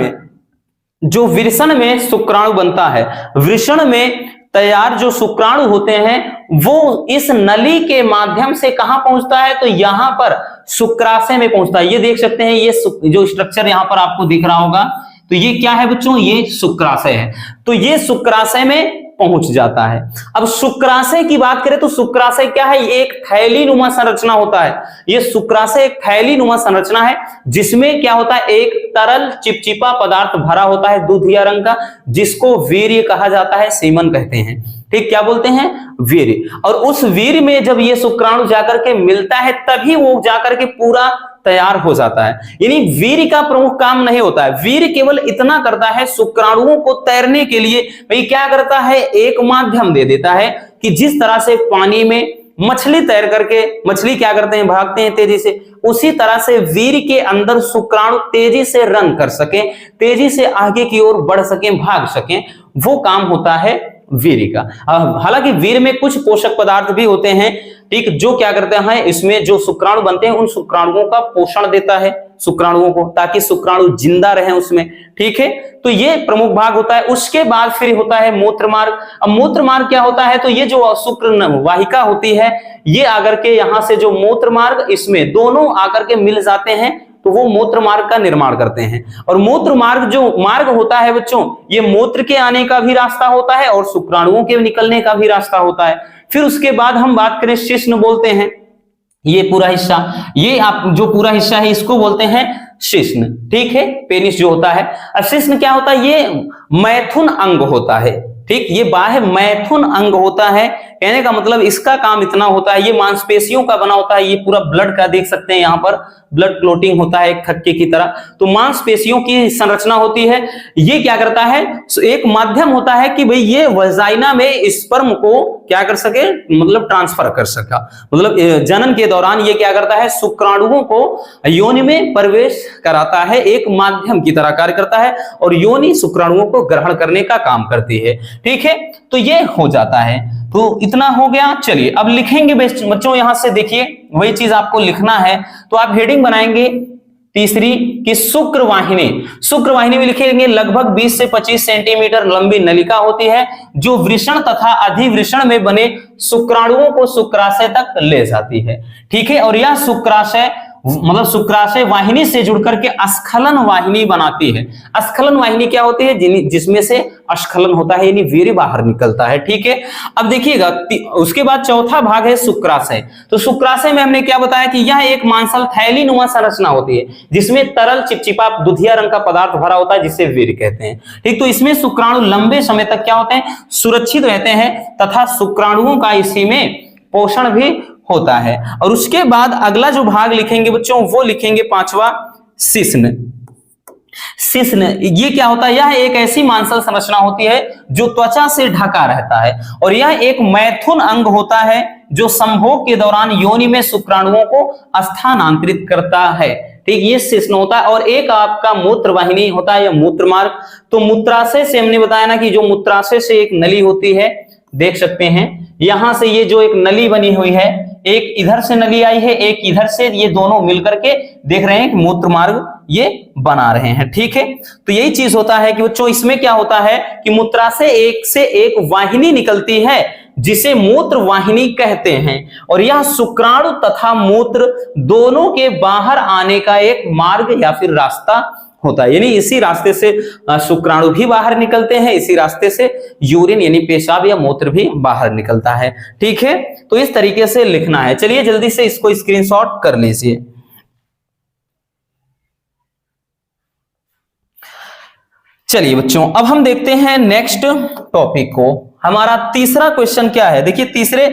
में शुक्राणु बनता है, वृषण में तैयार जो शुक्राणु होते हैं वो इस नली के माध्यम से कहां पहुंचता है, तो यहां पर शुक्राशय में पहुंचता है। ये देख सकते हैं, ये जो स्ट्रक्चर यहां पर आपको दिख रहा होगा, तो ये क्या है बच्चों, ये शुक्राशय है। तो ये शुक्राशय में पहुंच जाता है। अब शुक्राशय की बात करें तो शुक्राशय क्या है, ये एक थैली नुमा संरचना होता है। ये शुक्राशय एक थैली नुमा संरचना है जिसमें क्या होता है, एक तरल चिपचिपा पदार्थ भरा होता है दूधिया रंग का, जिसको वीर्य कहा जाता है, सीमन कहते हैं, ठीक, क्या बोलते हैं, वीर्य। और उस वीर्य में जब ये शुक्राणु जाकर के मिलता है तभी वो जाकर के पूरा तैयार हो जाता है। यानी वीर्य का प्रमुख काम नहीं होता है, वीर्य केवल इतना करता है शुक्राणुओं को तैरने के लिए भाई क्या करता है, एक माध्यम दे देता है कि जिस तरह से पानी में मछली तैर करके, मछली क्या करते हैं, भागते हैं तेजी से, उसी तरह से वीर्य के अंदर शुक्राणु तेजी से रन कर सके, तेजी से आगे की ओर बढ़ सके, भाग सके, वो काम होता है वीर्य का। हालांकि वीर्य में कुछ पोषक पदार्थ भी होते हैं, ठीक, जो क्या करते हैं, इसमें जो शुक्राणु बनते हैं उन शुक्राणुओं का पोषण देता है शुक्राणुओं को, ताकि शुक्राणु जिंदा रहे उसमें, ठीक है। तो ये प्रमुख भाग होता है। उसके बाद फिर होता है मूत्र मार्ग। अब मूत्र मार्ग क्या होता है, तो ये जो शुक्र वाहिका होती है, ये आकर के यहां से जो मूत्र मार्ग, इसमें दोनों आकर के मिल जाते हैं, तो वो मूत्र मार्ग का निर्माण करते हैं। और मूत्र मार्ग जो मार्ग होता है बच्चों, ये मूत्र के आने का भी रास्ता होता है और शुक्राणुओं के निकलने का भी रास्ता होता है। फिर उसके बाद हम बात करें शिश्न बोलते हैं, ये पूरा हिस्सा, ये आप जो पूरा हिस्सा है इसको बोलते हैं शिश्न, ठीक है, पेनिस जो होता है। अब शिश्न क्या होता है, ये मैथुन अंग होता है, ठीक, ये बाह्य मैथुन अंग होता है। कहने का मतलब इसका काम इतना होता है, ये मांसपेशियों का बना होता है, ये पूरा ब्लड का देख सकते हैं, यहाँ पर ब्लड क्लोटिंग होता है एक थक्के की तरह, तो मांसपेशियों की संरचना होती है। ये क्या करता है, एक माध्यम होता है कि भाई ये वजाइना में स्पर्म को क्या कर सके, मतलब ट्रांसफर कर सका, मतलब जनन के दौरान ये क्या करता है, शुक्राणुओं को योनि में प्रवेश कराता है, एक माध्यम की तरह कार्य करता है, और योनि शुक्राणुओं को ग्रहण करने का काम करती है, ठीक है। तो ये हो जाता है। तो इतना हो गया। चलिए अब लिखेंगे बच्चों, यहां से देखिए वही चीज आपको लिखना है, तो आप हेडिंग बनाएंगे तीसरी कि शुक्र वाहिनी। शुक्र वाहिनी में लिखेंगे लगभग 20 से 25 सेंटीमीटर लंबी नलिका होती है जो वृषण तथा अधिवृषण में बने शुक्राणुओं को शुक्राशय तक ले जाती है, ठीक है। और यह शुक्राशय मतलब शुक्राशय वाहिनी से जुड़कर के अस्खलन वाहिनी बनाती है। अस्खलन वाहिनी क्या होती है, जिसमें से अस्खलन होता है, यानी वीर्य बाहर निकलता है, ठीक है। अब देखिएगा उसके बाद चौथा भाग है शुक्राशय। तो शुक्राशय में हमने क्या बताया कि यह एक मांसल थैली नुमा संरचना होती है जिसमें तरल चिपचिपा दुधिया रंग का पदार्थ भरा होता है जिसे वीर्य कहते हैं, ठीक। तो इसमें शुक्राणु लंबे समय तक क्या होते हैं, सुरक्षित रहते हैं तथा शुक्राणुओं का इसी में पोषण भी होता है। और उसके बाद अगला जो भाग लिखेंगे बच्चों वो लिखेंगे पांचवा शिश्न। शिश्न ये क्या होता है, यह एक ऐसी मांसल संरचना होती है जो त्वचा से ढका रहता है और यह एक मैथुन अंग होता है जो संभोग के दौरान योनि में शुक्राणुओं को स्थानांतरित करता है, ठीक। ये शिश्न होता है। और एक आपका मूत्र वाहिनी होता है या मूत्र मार्ग। तो मूत्राशय से हमने बताया ना कि जो मूत्राशय से एक नली होती है, देख सकते हैं यहां से ये जो एक नली बनी हुई है, एक इधर से नली आई है, एक इधर से, ये दोनों मिलकर के देख रहे हैं कि मूत्र मार्ग ये बना रहे हैं, ठीक है। तो यही चीज होता है कि बच्चों इसमें क्या होता है कि मूत्राशय एक से एक वाहिनी निकलती है जिसे मूत्र वाहिनी कहते हैं और यह शुक्राणु तथा मूत्र दोनों के बाहर आने का एक मार्ग या फिर रास्ता होता है। यानी इसी रास्ते से शुक्राणु भी बाहर निकलते हैं, इसी रास्ते से यूरिन यानी पेशाब या मूत्र भी बाहर निकलता है, ठीक है। तो इस तरीके से लिखना है। चलिए जल्दी से इसको स्क्रीनशॉट कर लीजिए। चलिए बच्चों, अब हम देखते हैं नेक्स्ट टॉपिक को। हमारा तीसरा क्वेश्चन क्या है, देखिए तीसरे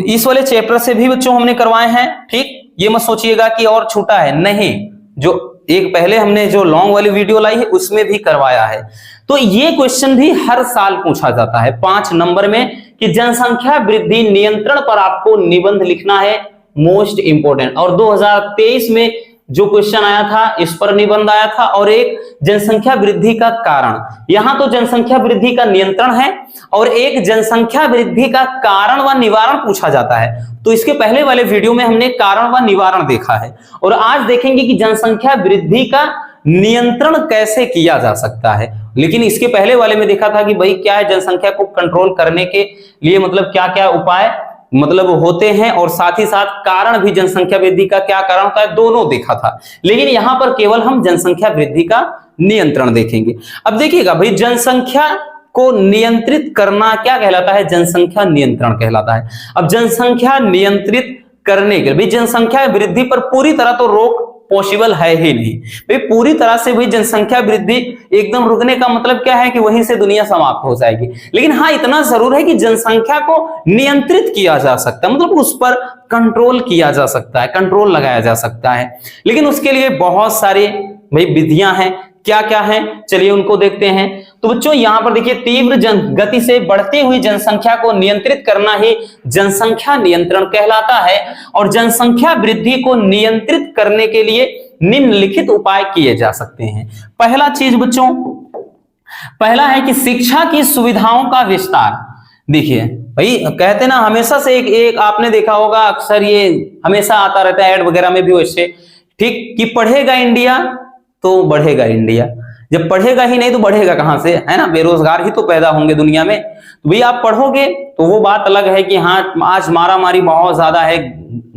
इस वाले चैप्टर से भी बच्चों हमने करवाए हैं, ठीक। ये मत सोचिएगा कि और छूटा है, नहीं, जो एक पहले हमने जो लॉन्ग वाली वीडियो लाई है उसमें भी करवाया है। तो ये क्वेश्चन भी हर साल पूछा जाता है 5 नंबर में कि जनसंख्या वृद्धि नियंत्रण पर आपको निबंध लिखना है, मोस्ट इंपोर्टेंट। और 2023 में जो क्वेश्चन आया था इस पर निबंध आया था, और एक जनसंख्या वृद्धि का कारण। यहां तो जनसंख्या वृद्धि का नियंत्रण है और एक जनसंख्या वृद्धि का कारण व निवारण पूछा जाता है। तो इसके पहले वाले वीडियो में हमने कारण व निवारण देखा है, और आज देखेंगे कि जनसंख्या वृद्धि का नियंत्रण कैसे किया जा सकता है। लेकिन इसके पहले वाले में देखा था कि भाई क्या है, जनसंख्या को कंट्रोल करने के लिए मतलब क्या क्या उपाय मतलब होते हैं, और साथ ही साथ कारण भी जनसंख्या वृद्धि का क्या कारण होता है, दोनों देखा था। लेकिन यहां पर केवल हम जनसंख्या वृद्धि का नियंत्रण देखेंगे। अब देखिएगा भाई, जनसंख्या को नियंत्रित करना क्या कहलाता है, जनसंख्या नियंत्रण कहलाता है। अब जनसंख्या नियंत्रित करने के लिए भाई जनसंख्या वृद्धि पर पूरी तरह तो रोक पॉसिबल है ही नहीं भाई, पूरी तरह से भाई जनसंख्या वृद्धि एकदम रुकने का मतलब क्या है कि वहीं से दुनिया समाप्त हो जाएगी। लेकिन हाँ, इतना जरूर है कि जनसंख्या को नियंत्रित किया जा सकता है, मतलब उस पर कंट्रोल किया जा सकता है, कंट्रोल लगाया जा सकता है। लेकिन उसके लिए बहुत सारी भाई विधियां हैं, क्या क्या है चलिए उनको देखते हैं। तो बच्चों यहां पर देखिए, तीव्र गति से बढ़ती हुई जनसंख्या को नियंत्रित करना ही जनसंख्या नियंत्रण कहलाता है। और जनसंख्या वृद्धि को नियंत्रित करने के लिए निम्नलिखित उपाय किए जा सकते हैं। पहला चीज बच्चों, पहला है कि शिक्षा की सुविधाओं का विस्तार। देखिए भाई, कहते ना हमेशा से एक आपने देखा होगा, अक्सर ये हमेशा आता रहता है ऐड वगैरह में भी वैसे, ठीक, कि पढ़ेगा इंडिया तो बढ़ेगा इंडिया। जब पढ़ेगा ही नहीं तो बढ़ेगा कहां से, है ना, बेरोजगार ही तो पैदा होंगे दुनिया में। तो भाई आप पढ़ोगे तो वो बात अलग है कि हाँ आज मारामारी बहुत ज्यादा है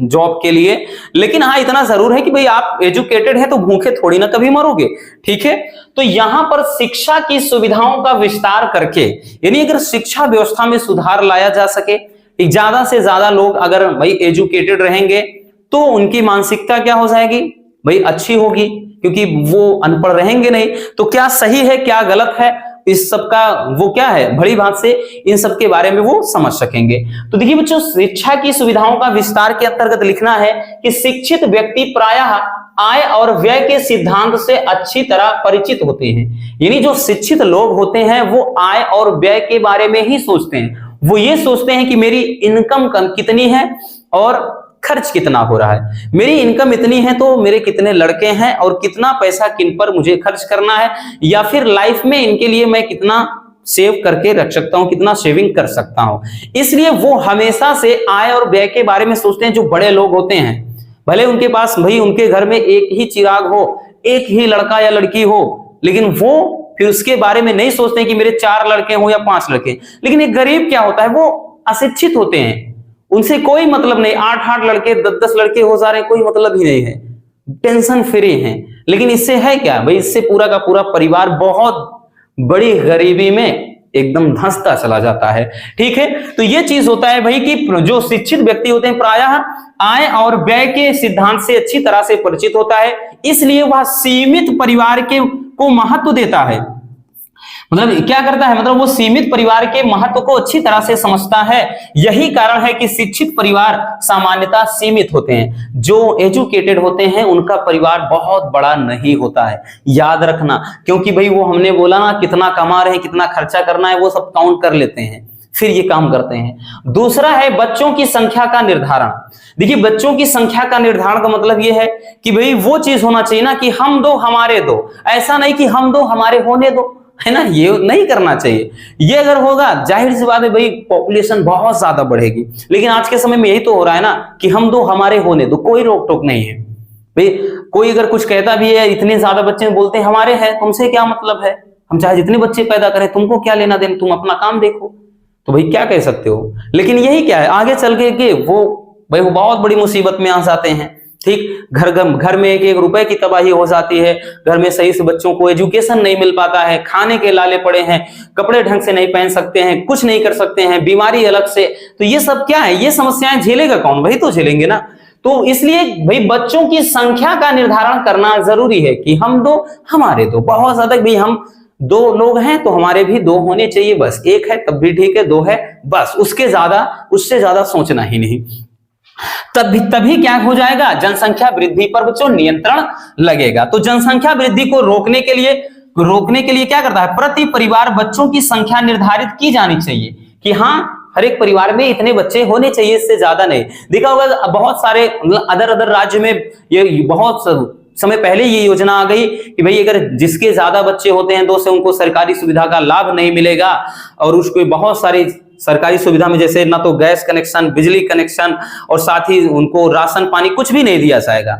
जॉब के लिए, लेकिन हाँ इतना जरूर है कि भाई आप एजुकेटेड है तो भूखे थोड़ी ना कभी मरोगे, ठीक है। तो यहां पर शिक्षा की सुविधाओं का विस्तार करके, यानी अगर शिक्षा व्यवस्था में सुधार लाया जा सके, ज्यादा से ज्यादा लोग अगर भाई एजुकेटेड रहेंगे तो उनकी मानसिकता क्या हो जाएगी भाई, अच्छी होगी, क्योंकि वो अनपढ़ रहेंगे नहीं। तो क्या सही है क्या गलत है, इस सब का वो क्या है बड़ी बात से इन सब के बारे में वो समझ सकेंगे। तो देखिए बच्चों, शिक्षा की सुविधाओं का विस्तार के अंतर्गत लिखना है कि शिक्षित व्यक्ति प्रायः आय और व्यय के सिद्धांत से अच्छी तरह परिचित होते हैं। यानी जो शिक्षित लोग होते हैं वो आय और व्यय के बारे में ही सोचते हैं। वो ये सोचते हैं कि मेरी इनकम कितनी है और खर्च कितना हो रहा है, मेरी इनकम इतनी है तो मेरे कितने लड़के हैं और कितना पैसा किन पर मुझे खर्च करना है, या फिर लाइफ में इनके लिए मैं कितना सेव करके रख सकता हूं, कितना सेविंग कर सकता हूं। इसलिए वो हमेशा से आय और व्यय के बारे में सोचते हैं। जो बड़े लोग होते हैं, भले उनके पास भाई उनके घर में एक ही चिराग हो, एक ही लड़का या लड़की हो, लेकिन वो फिर उसके बारे में नहीं सोचते कि मेरे 4 लड़के हो या 5 लड़के। लेकिन एक गरीब क्या होता है, वो अशिक्षित होते हैं, उनसे कोई मतलब नहीं, 8-8 लड़के 10-10 लड़के हो जा रहे हैं, कोई मतलब ही नहीं है, टेंशन फ्री हैं। लेकिन इससे है क्या भाई, इससे पूरा का पूरा परिवार बहुत बड़ी गरीबी में एकदम धंसता चला जाता है, ठीक है। तो ये चीज होता है भाई कि जो शिक्षित व्यक्ति होते हैं प्रायः आय और व्यय के सिद्धांत से अच्छी तरह से परिचित होता है, इसलिए वह सीमित परिवार को महत्व देता है। मतलब क्या करता है, मतलब वो सीमित परिवार के महत्व को अच्छी तरह से समझता है। यही कारण है कि शिक्षित परिवार सामान्यतः सीमित होते हैं। जो एजुकेटेड होते हैं उनका परिवार बहुत बड़ा नहीं होता है, याद रखना, क्योंकि भाई वो हमने बोला ना कितना कमा रहे हैं, कितना खर्चा करना है, वो सब काउंट कर लेते हैं, फिर ये काम करते हैं। दूसरा है बच्चों की संख्या का निर्धारण। देखिए बच्चों की संख्या का निर्धारण का मतलब ये है कि भाई वो चीज होना चाहिए ना कि हम 2 हमारे 2, ऐसा नहीं कि हम 2 हमारे होने दो, है ना, ये नहीं करना चाहिए। ये अगर होगा जाहिर सी बात है भाई पॉपुलेशन बहुत ज्यादा बढ़ेगी। लेकिन आज के समय में यही तो हो रहा है ना कि हम 2 हमारे होने दो, कोई रोक टोक नहीं है भाई। कोई अगर कुछ कहता भी है, इतने ज्यादा बच्चे बोलते हैं हमारे हैं, तुमसे क्या मतलब है, हम चाहे जितने बच्चे पैदा करें, तुमको क्या लेना देना, तुम अपना काम देखो। तो भाई क्या कह सकते हो। लेकिन यही क्या है, आगे चल के वो भाई वो बहुत बड़ी मुसीबत में आ जाते हैं, ठीक। घर में एक रुपए की तबाही हो जाती है, घर में सही से बच्चों को एजुकेशन नहीं मिल पाता है, खाने के लाले पड़े हैं, कपड़े ढंग से नहीं पहन सकते हैं, कुछ नहीं कर सकते हैं, बीमारी अलग से। तो ये सब क्या है, ये समस्याएं झेलेगा कौन, वही तो झेलेंगे ना। तो इसलिए भाई बच्चों की संख्या का निर्धारण करना जरूरी है कि हम 2 हमारे 2, बहुत ज्यादा भाई हम दो लोग हैं तो हमारे भी दो होने चाहिए, बस एक है तब भी ठीक है, दो है बस, उससे ज्यादा सोचना ही नहीं। तभी क्या हो जाएगा, जनसंख्या वृद्धि पर बच्चों नियंत्रण लगेगा। तो जनसंख्या वृद्धि को रोकने के लिए क्या करता है, प्रति परिवार बच्चों की संख्या निर्धारित की जानी चाहिए कि हाँ हर एक परिवार में इतने बच्चे होने चाहिए, इससे ज्यादा नहीं। देखा होगा बहुत सारे अदर राज्य में ये बहुत समय पहले ये योजना आ गई कि भाई अगर जिसके ज्यादा बच्चे होते हैं तो से उनको सरकारी सुविधा का लाभ नहीं मिलेगा, और उसको बहुत सारी सरकारी सुविधा में जैसे ना तो गैस कनेक्शन, बिजली कनेक्शन और साथ ही उनको राशन पानी कुछ भी नहीं दिया जाएगा।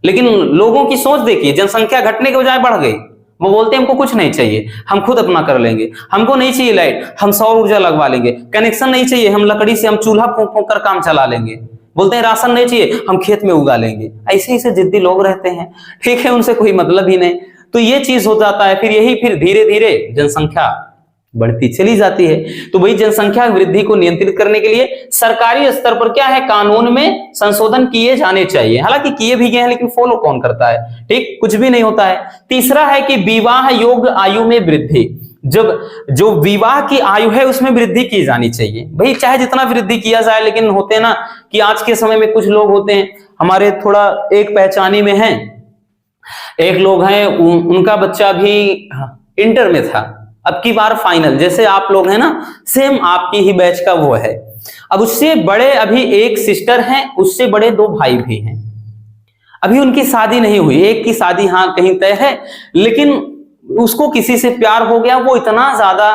लेकिन लोगों की सोच देखिए, जनसंख्या घटने के बजाय बढ़ गई। वो बोलते हैं हमको कुछ नहीं चाहिए, हम खुद अपना कर लेंगे, हमको नहीं चाहिए लाइट, हम सौर ऊर्जा लगवा लेंगे, कनेक्शन नहीं चाहिए, हम लकड़ी से हम चूल्हा फूंक फूंक कर काम चला लेंगे, बोलते हैं राशन नहीं चाहिए, हम खेत में उगा लेंगे। ऐसे जिद्दी लोग रहते हैं, ठीक है, उनसे कोई मतलब ही नहीं। तो ये चीज हो जाता है, फिर धीरे धीरे जनसंख्या बढ़ती चली जाती है। तो वही जनसंख्या वृद्धि को नियंत्रित करने के लिए सरकारी स्तर पर क्या है, कानून में संशोधन किए जाने चाहिए। हालांकि किए भी गए हैं लेकिन फॉलो कौन करता है, ठीक, कुछ भी नहीं होता है। तीसरा है कि विवाह योग्य आयु में वृद्धि, जब जो विवाह की आयु है उसमें वृद्धि की जानी चाहिए। भाई चाहे जितना वृद्धि किया जाए, लेकिन होते हैं ना कि आज के समय में कुछ लोग होते हैं, हमारे थोड़ा एक पहचानी में है, एक लोग हैं उनका बच्चा भी इंटर में था, अब की बार फाइनल, जैसे आप लोग हैं ना सेम आपकी ही बैच का वो है। अब उससे बड़े अभी एक सिस्टर हैं, उससे बड़े दो भाई भी हैं, अभी उनकी शादी नहीं हुई। एक की शादी हाँ कहीं तय है, लेकिन उसको किसी से प्यार हो गया, वो इतना ज्यादा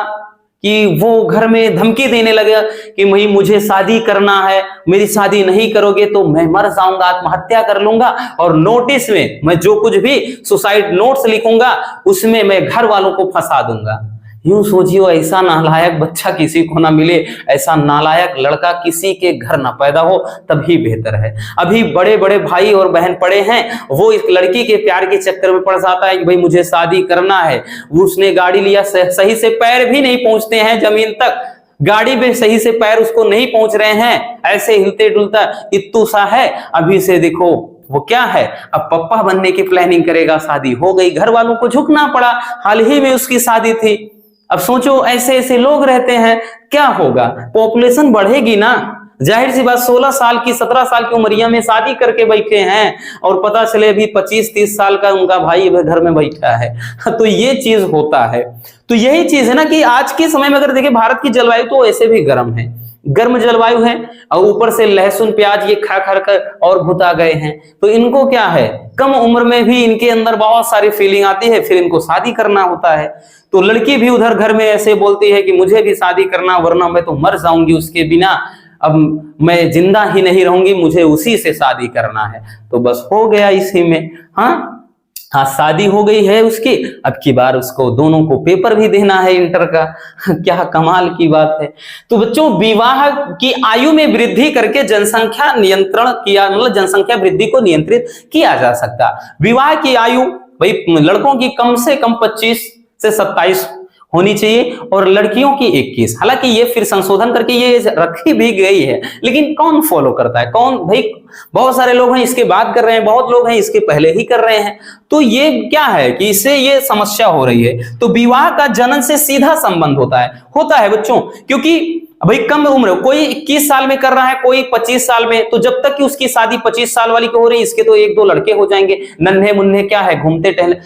कि वो घर में धमकी देने लगे कि भाई मुझे शादी करना है, मेरी शादी नहीं करोगे तो मैं मर जाऊंगा, आत्महत्या कर लूंगा, और नोटिस में मैं जो कुछ भी सुसाइड नोट्स लिखूंगा उसमें मैं घर वालों को फंसा दूंगा। यूं सोचियो, ऐसा नालायक बच्चा किसी को ना मिले, ऐसा नालायक लड़का किसी के घर ना पैदा हो, तभी बेहतर है। अभी बड़े बड़े भाई और बहन पड़े हैं, वो इस लड़की के प्यार के चक्कर में पड़ जाता है कि भाई मुझे शादी करना है। उसने गाड़ी लिया, सही से पैर भी नहीं पहुंचते हैं जमीन तक, गाड़ी में सही से पैर उसको नहीं पहुंच रहे हैं, ऐसे हिलते डुलता इत्तू सा है। अभी से देखो वो क्या है, अब पप्पा बनने की प्लानिंग करेगा, शादी हो गई, घर वालों को झुकना पड़ा, हाल ही में उसकी शादी थी। अब सोचो ऐसे लोग रहते हैं, क्या होगा, पॉपुलेशन बढ़ेगी ना, जाहिर सी बात। 16 साल की 17 साल की उमरिया में शादी करके बैठे हैं और पता चले अभी 25-30 साल का उनका भाई घर में बैठा है। तो ये चीज होता है। तो यही चीज है ना कि आज के समय में अगर देखें भारत की जलवायु तो ऐसे भी गर्म है, गर्म जलवायु है, और ऊपर से लहसुन प्याज ये खा कर और भुता गए हैं। तो इनको क्या है, कम उम्र में भी इनके अंदर बहुत सारी फीलिंग आती है, फिर इनको शादी करना होता है। तो लड़की भी उधर घर में ऐसे बोलती है कि मुझे भी शादी करना, वरना मैं तो मर जाऊंगी उसके बिना, अब मैं जिंदा ही नहीं रहूंगी, मुझे उसी से शादी करना है। तो बस हो गया इसी में। हाँ, शादी हो गई है उसकी, अब की बार उसको दोनों को पेपर भी देना है इंटर का। क्या कमाल की बात है। तो बच्चों, विवाह की आयु में वृद्धि करके जनसंख्या नियंत्रण किया, मतलब जनसंख्या वृद्धि को नियंत्रित किया जा सकता। विवाह की आयु भाई लड़कों की कम से कम 25 से 27 होनी चाहिए और लड़कियों की 21। हालांकि ये फिर संशोधन करके ये रखी भी गई है, लेकिन कौन फॉलो करता है, कौन भाई, बहुत सारे लोग हैं इसके बाद कर रहे हैं, बहुत लोग हैं इसके पहले ही कर रहे हैं। तो ये क्या है कि इससे ये समस्या हो रही है। तो विवाह का जनन से सीधा संबंध होता है बच्चों, क्योंकि भाई कम उम्र, कोई 21 साल में कर रहा है, कोई 25 साल में, तो जब तक कि उसकी शादी 25 साल वाली की हो रही है, इसके तो 1-2 लड़के हो जाएंगे, नन्हे मुन्ने क्या है, घूमते टहले,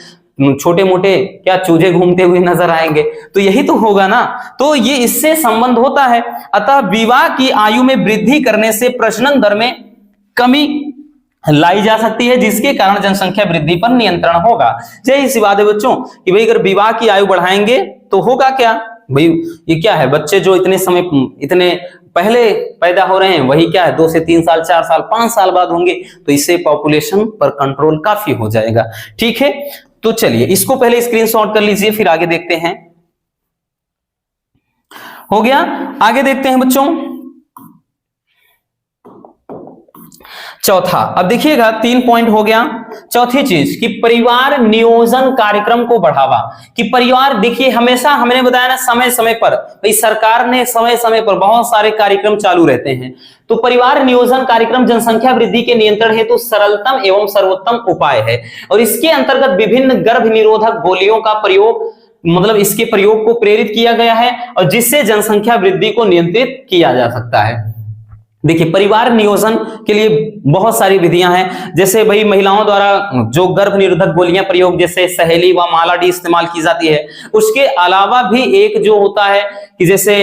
छोटे मोटे क्या चूजे घूमते हुए नजर आएंगे। तो यही तो होगा ना, तो ये इससे संबंध होता है। अतः विवाह की आयु में वृद्धि करने से प्रजनन दर में कमी लाई जा सकती है, जिसके कारण जनसंख्या वृद्धि पर नियंत्रण होगा। जय सी बात है बच्चों कि भाई अगर विवाह की आयु बढ़ाएंगे तो होगा क्या, भाई ये क्या है, बच्चे जो इतने पहले पैदा हो रहे हैं वही क्या है 2 से 3 साल, 4 साल, 5 साल बाद होंगे, तो इससे पॉपुलेशन पर कंट्रोल काफी हो जाएगा। ठीक है, तो चलिए इसको पहले स्क्रीनशॉट कर लीजिए, फिर आगे देखते हैं। हो गया, आगे देखते हैं बच्चों। चौथा, अब देखिएगा 3 पॉइंट हो गया। चौथी चीज कि परिवार नियोजन कार्यक्रम को बढ़ावा, कि परिवार, देखिए हमेशा हमने बताया ना समय समय पर, भाई सरकार ने समय समय पर बहुत सारे कार्यक्रम चालू रहते हैं। तो परिवार नियोजन कार्यक्रम जनसंख्या वृद्धि के नियंत्रण हेतु सरलतम एवं सर्वोत्तम उपाय है, और इसके अंतर्गत विभिन्न गर्भ निरोधक गोलियों का प्रयोग मतलब इसके प्रयोग को प्रेरित किया गया है और जिससे जनसंख्या वृद्धि को नियंत्रित किया जा सकता है। देखिए, परिवार नियोजन के लिए बहुत सारी विधियां हैं, जैसे भाई महिलाओं द्वारा जो गर्भ निरोधक गोलियां प्रयोग जैसे सहेली व माला डी इस्तेमाल की जाती है। उसके अलावा भी एक जो होता है कि जैसे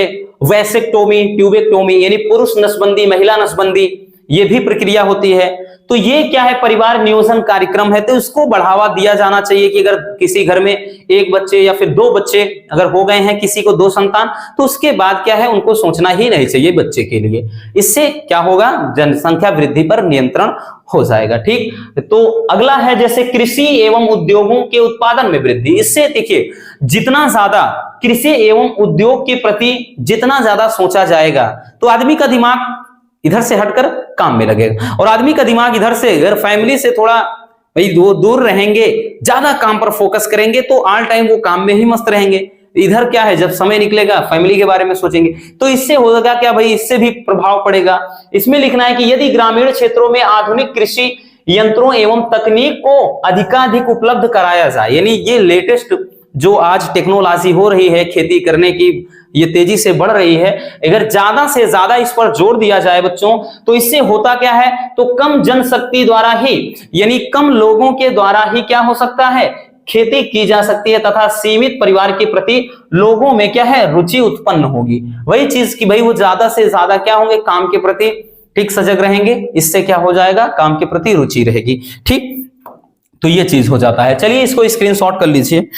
वैसेक्टोमी, ट्यूबेक्टोमी यानी पुरुष नसबंदी, महिला नसबंदी, ये भी प्रक्रिया होती है। तो ये क्या है, परिवार नियोजन कार्यक्रम है, तो इसको बढ़ावा दिया जाना चाहिए कि अगर किसी घर में एक बच्चे या फिर दो बच्चे अगर हो गए हैं, किसी को दो संतान, तो उसके बाद क्या है, उनको सोचना ही नहीं चाहिए बच्चे के लिए। इससे क्या होगा, जनसंख्या वृद्धि पर नियंत्रण हो जाएगा। ठीक, तो अगला है जैसे कृषि एवं उद्योगों के उत्पादन में वृद्धि। इससे देखिए, जितना ज्यादा कृषि एवं उद्योग के प्रति जितना ज्यादा सोचा जाएगा तो आदमी का दिमाग इधर से हटकर काम में लगेगा, और आदमी का दिमाग इधर से, अगर फैमिली से थोड़ा भाई दूर रहेंगे, ज्यादा काम पर फोकस करेंगे तो ऑल टाइम वो काम में ही मस्त रहेंगे। इधर क्या है, जब समय निकलेगा फैमिली के बारे में सोचेंगे, तो इससे होगा क्या भाई, इससे भी प्रभाव पड़ेगा। इसमें लिखना है कि यदि ग्रामीण क्षेत्रों में आधुनिक कृषि यंत्रों एवं तकनीक को अधिकाधिक उपलब्ध कराया जाए, यानी ये लेटेस्ट जो आज टेक्नोलॉजी हो रही है खेती करने की, ये तेजी से बढ़ रही है, अगर ज्यादा से ज्यादा इस पर जोर दिया जाए बच्चों, तो इससे होता क्या है, तो कम जनशक्ति द्वारा ही, यानी कम लोगों के द्वारा ही क्या हो सकता है, खेती की जा सकती है तथा सीमित परिवार के प्रति लोगों में क्या है, रुचि उत्पन्न होगी। वही चीज कि भाई वो ज्यादा से ज्यादा क्या होंगे, काम के प्रति ठीक सजग रहेंगे, इससे क्या हो जाएगा, काम के प्रति रुचि रहेगी। ठीक, तो ये चीज हो जाता है। चलिए इसको स्क्रीनशॉट कर लीजिए।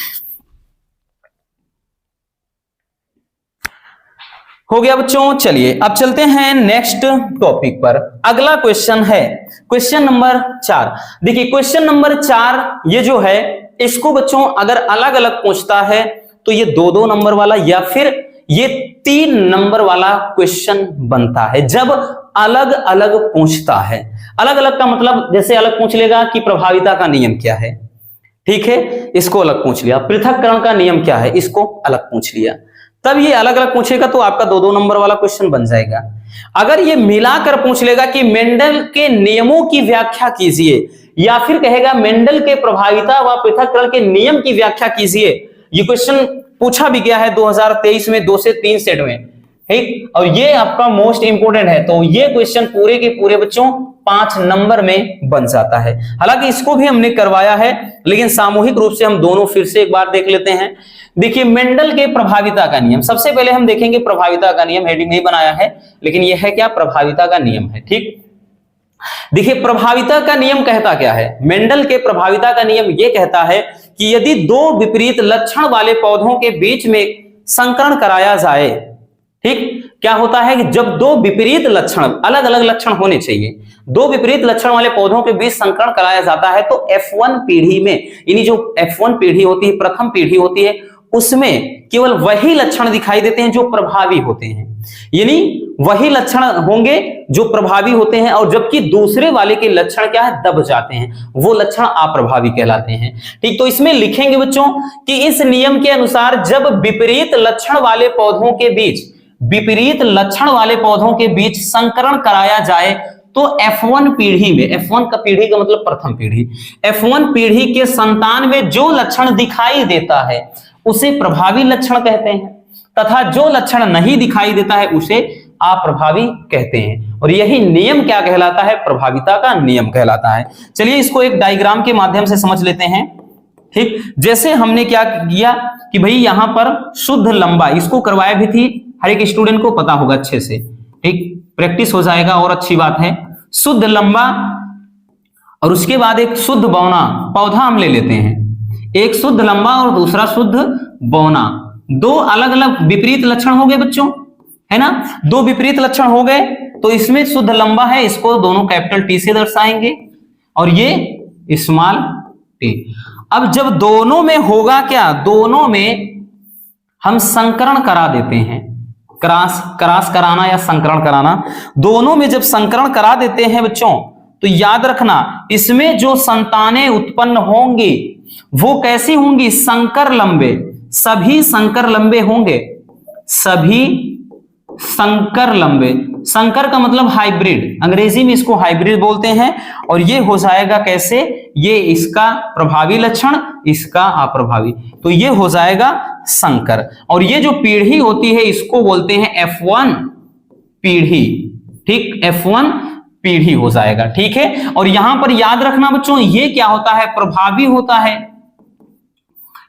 हो गया बच्चों। चलिए अब चलते हैं नेक्स्ट टॉपिक पर। अगला क्वेश्चन है क्वेश्चन नंबर 4। देखिए क्वेश्चन नंबर 4 ये जो है, इसको बच्चों अगर अलग अलग पूछता है तो ये 2-2 नंबर वाला या फिर ये 3 नंबर वाला क्वेश्चन बनता है जब अलग अलग पूछता है। अलग अलग का मतलब जैसे अलग पूछ लेगा कि प्रभाविता का नियम क्या है, ठीक है, इसको अलग पूछ लिया। पृथक्करण का नियम क्या है, इसको अलग पूछ लिया। तब ये अलग अलग पूछेगा तो आपका 2-2 नंबर वाला क्वेश्चन बन जाएगा। अगर ये मिलाकर पूछ लेगा कि मेंडल के नियमों की व्याख्या कीजिए, या फिर कहेगा मेंडल के प्रभाविता व पृथक्करण के नियम की व्याख्या कीजिए, ये क्वेश्चन पूछा भी गया है 2023 में 2 से 3 सेट में, ठीक, और ये आपका मोस्ट इंपोर्टेंट है। तो ये क्वेश्चन पूरे के पूरे बच्चों 5 नंबर में बन जाता है। हालांकि इसको भी हमने करवाया है, लेकिन सामूहिक रूप से हम दोनों फिर से एक बार देख लेते हैं। देखिए मेंडल के प्रभाविता का नियम, सबसे पहले हम देखेंगे प्रभाविता का नियम। हेडिंग नहीं बनाया है, लेकिन यह है क्या, प्रभाविता का नियम है। ठीक, देखिए प्रभाविता का नियम कहता क्या है, मेंडल के प्रभाविता का नियम यह कहता है कि यदि 2 विपरीत लक्षण वाले पौधों के बीच में संकरण कराया जाए, ठीक, क्या होता है कि जब 2 विपरीत लक्षण, अलग अलग लक्षण होने चाहिए, 2 विपरीत लक्षण वाले पौधों के बीच संकरण कराया जाता है तो F1 पीढ़ी में, यानी जो F1 पीढ़ी होती है, प्रथम पीढ़ी होती है, उसमें केवल वही लक्षण दिखाई देते हैं जो प्रभावी होते हैं, यानी वही लक्षण होंगे जो प्रभावी होते हैं, और जबकि दूसरे वाले के लक्षण क्या है, दब जाते हैं, वो लक्षण अप्रभावी कहलाते हैं। ठीक, तो इसमें लिखेंगे बच्चों कि इस नियम के अनुसार जब विपरीत लक्षण वाले पौधों के बीच, विपरीत लक्षण वाले पौधों के बीच संकरण कराया जाए तो F1 पीढ़ी में, F1 का पीढ़ी का मतलब प्रथम पीढ़ी, F1 पीढ़ी के संतान में जो लक्षण दिखाई देता है उसे प्रभावी लक्षण कहते हैं, तथा जो लक्षण नहीं दिखाई देता है उसे अप्रभावी कहते हैं। और यही नियम क्या कहलाता है, प्रभाविता का नियम कहलाता है। चलिए इसको एक डायग्राम के माध्यम से समझ लेते हैं। ठीक, जैसे हमने क्या किया कि भाई यहां पर शुद्ध लंबा, इसको करवाया भी थी, हर एक स्टूडेंट को पता होगा अच्छे से, ठीक, प्रैक्टिस हो जाएगा और अच्छी बात है। शुद्ध लंबा और उसके बाद एक शुद्ध बौना पौधा हम ले लेते हैं, एक शुद्ध लंबा और दूसरा शुद्ध बौना, 2 अलग अलग विपरीत लक्षण हो गए बच्चों, है ना, 2 विपरीत लक्षण हो गए। तो इसमें शुद्ध लंबा है, इसको दोनों कैपिटल T से दर्शाएंगे और ये स्मॉल t। अब जब दोनों में होगा क्या, दोनों में हम संकरण करा देते हैं, क्रॉस कराना या संकरण कराना, दोनों में जब संकरण करा देते हैं बच्चों, तो याद रखना इसमें जो संतानें उत्पन्न होंगी वो कैसी होंगी, संकर लंबे, सभी संकर लंबे होंगे, सभी संकर लंबे। संकर का मतलब हाइब्रिड, अंग्रेजी में इसको हाइब्रिड बोलते हैं। और ये हो जाएगा कैसे, ये इसका प्रभावी लक्षण, इसका अप्रभावी, तो ये हो जाएगा संकर। और ये जो पीढ़ी होती है इसको बोलते हैं F1 पीढ़ी, ठीक, F1 पीढ़ी हो जाएगा, ठीक है। और यहां पर याद रखना बच्चों, ये क्या होता है, प्रभावी होता है,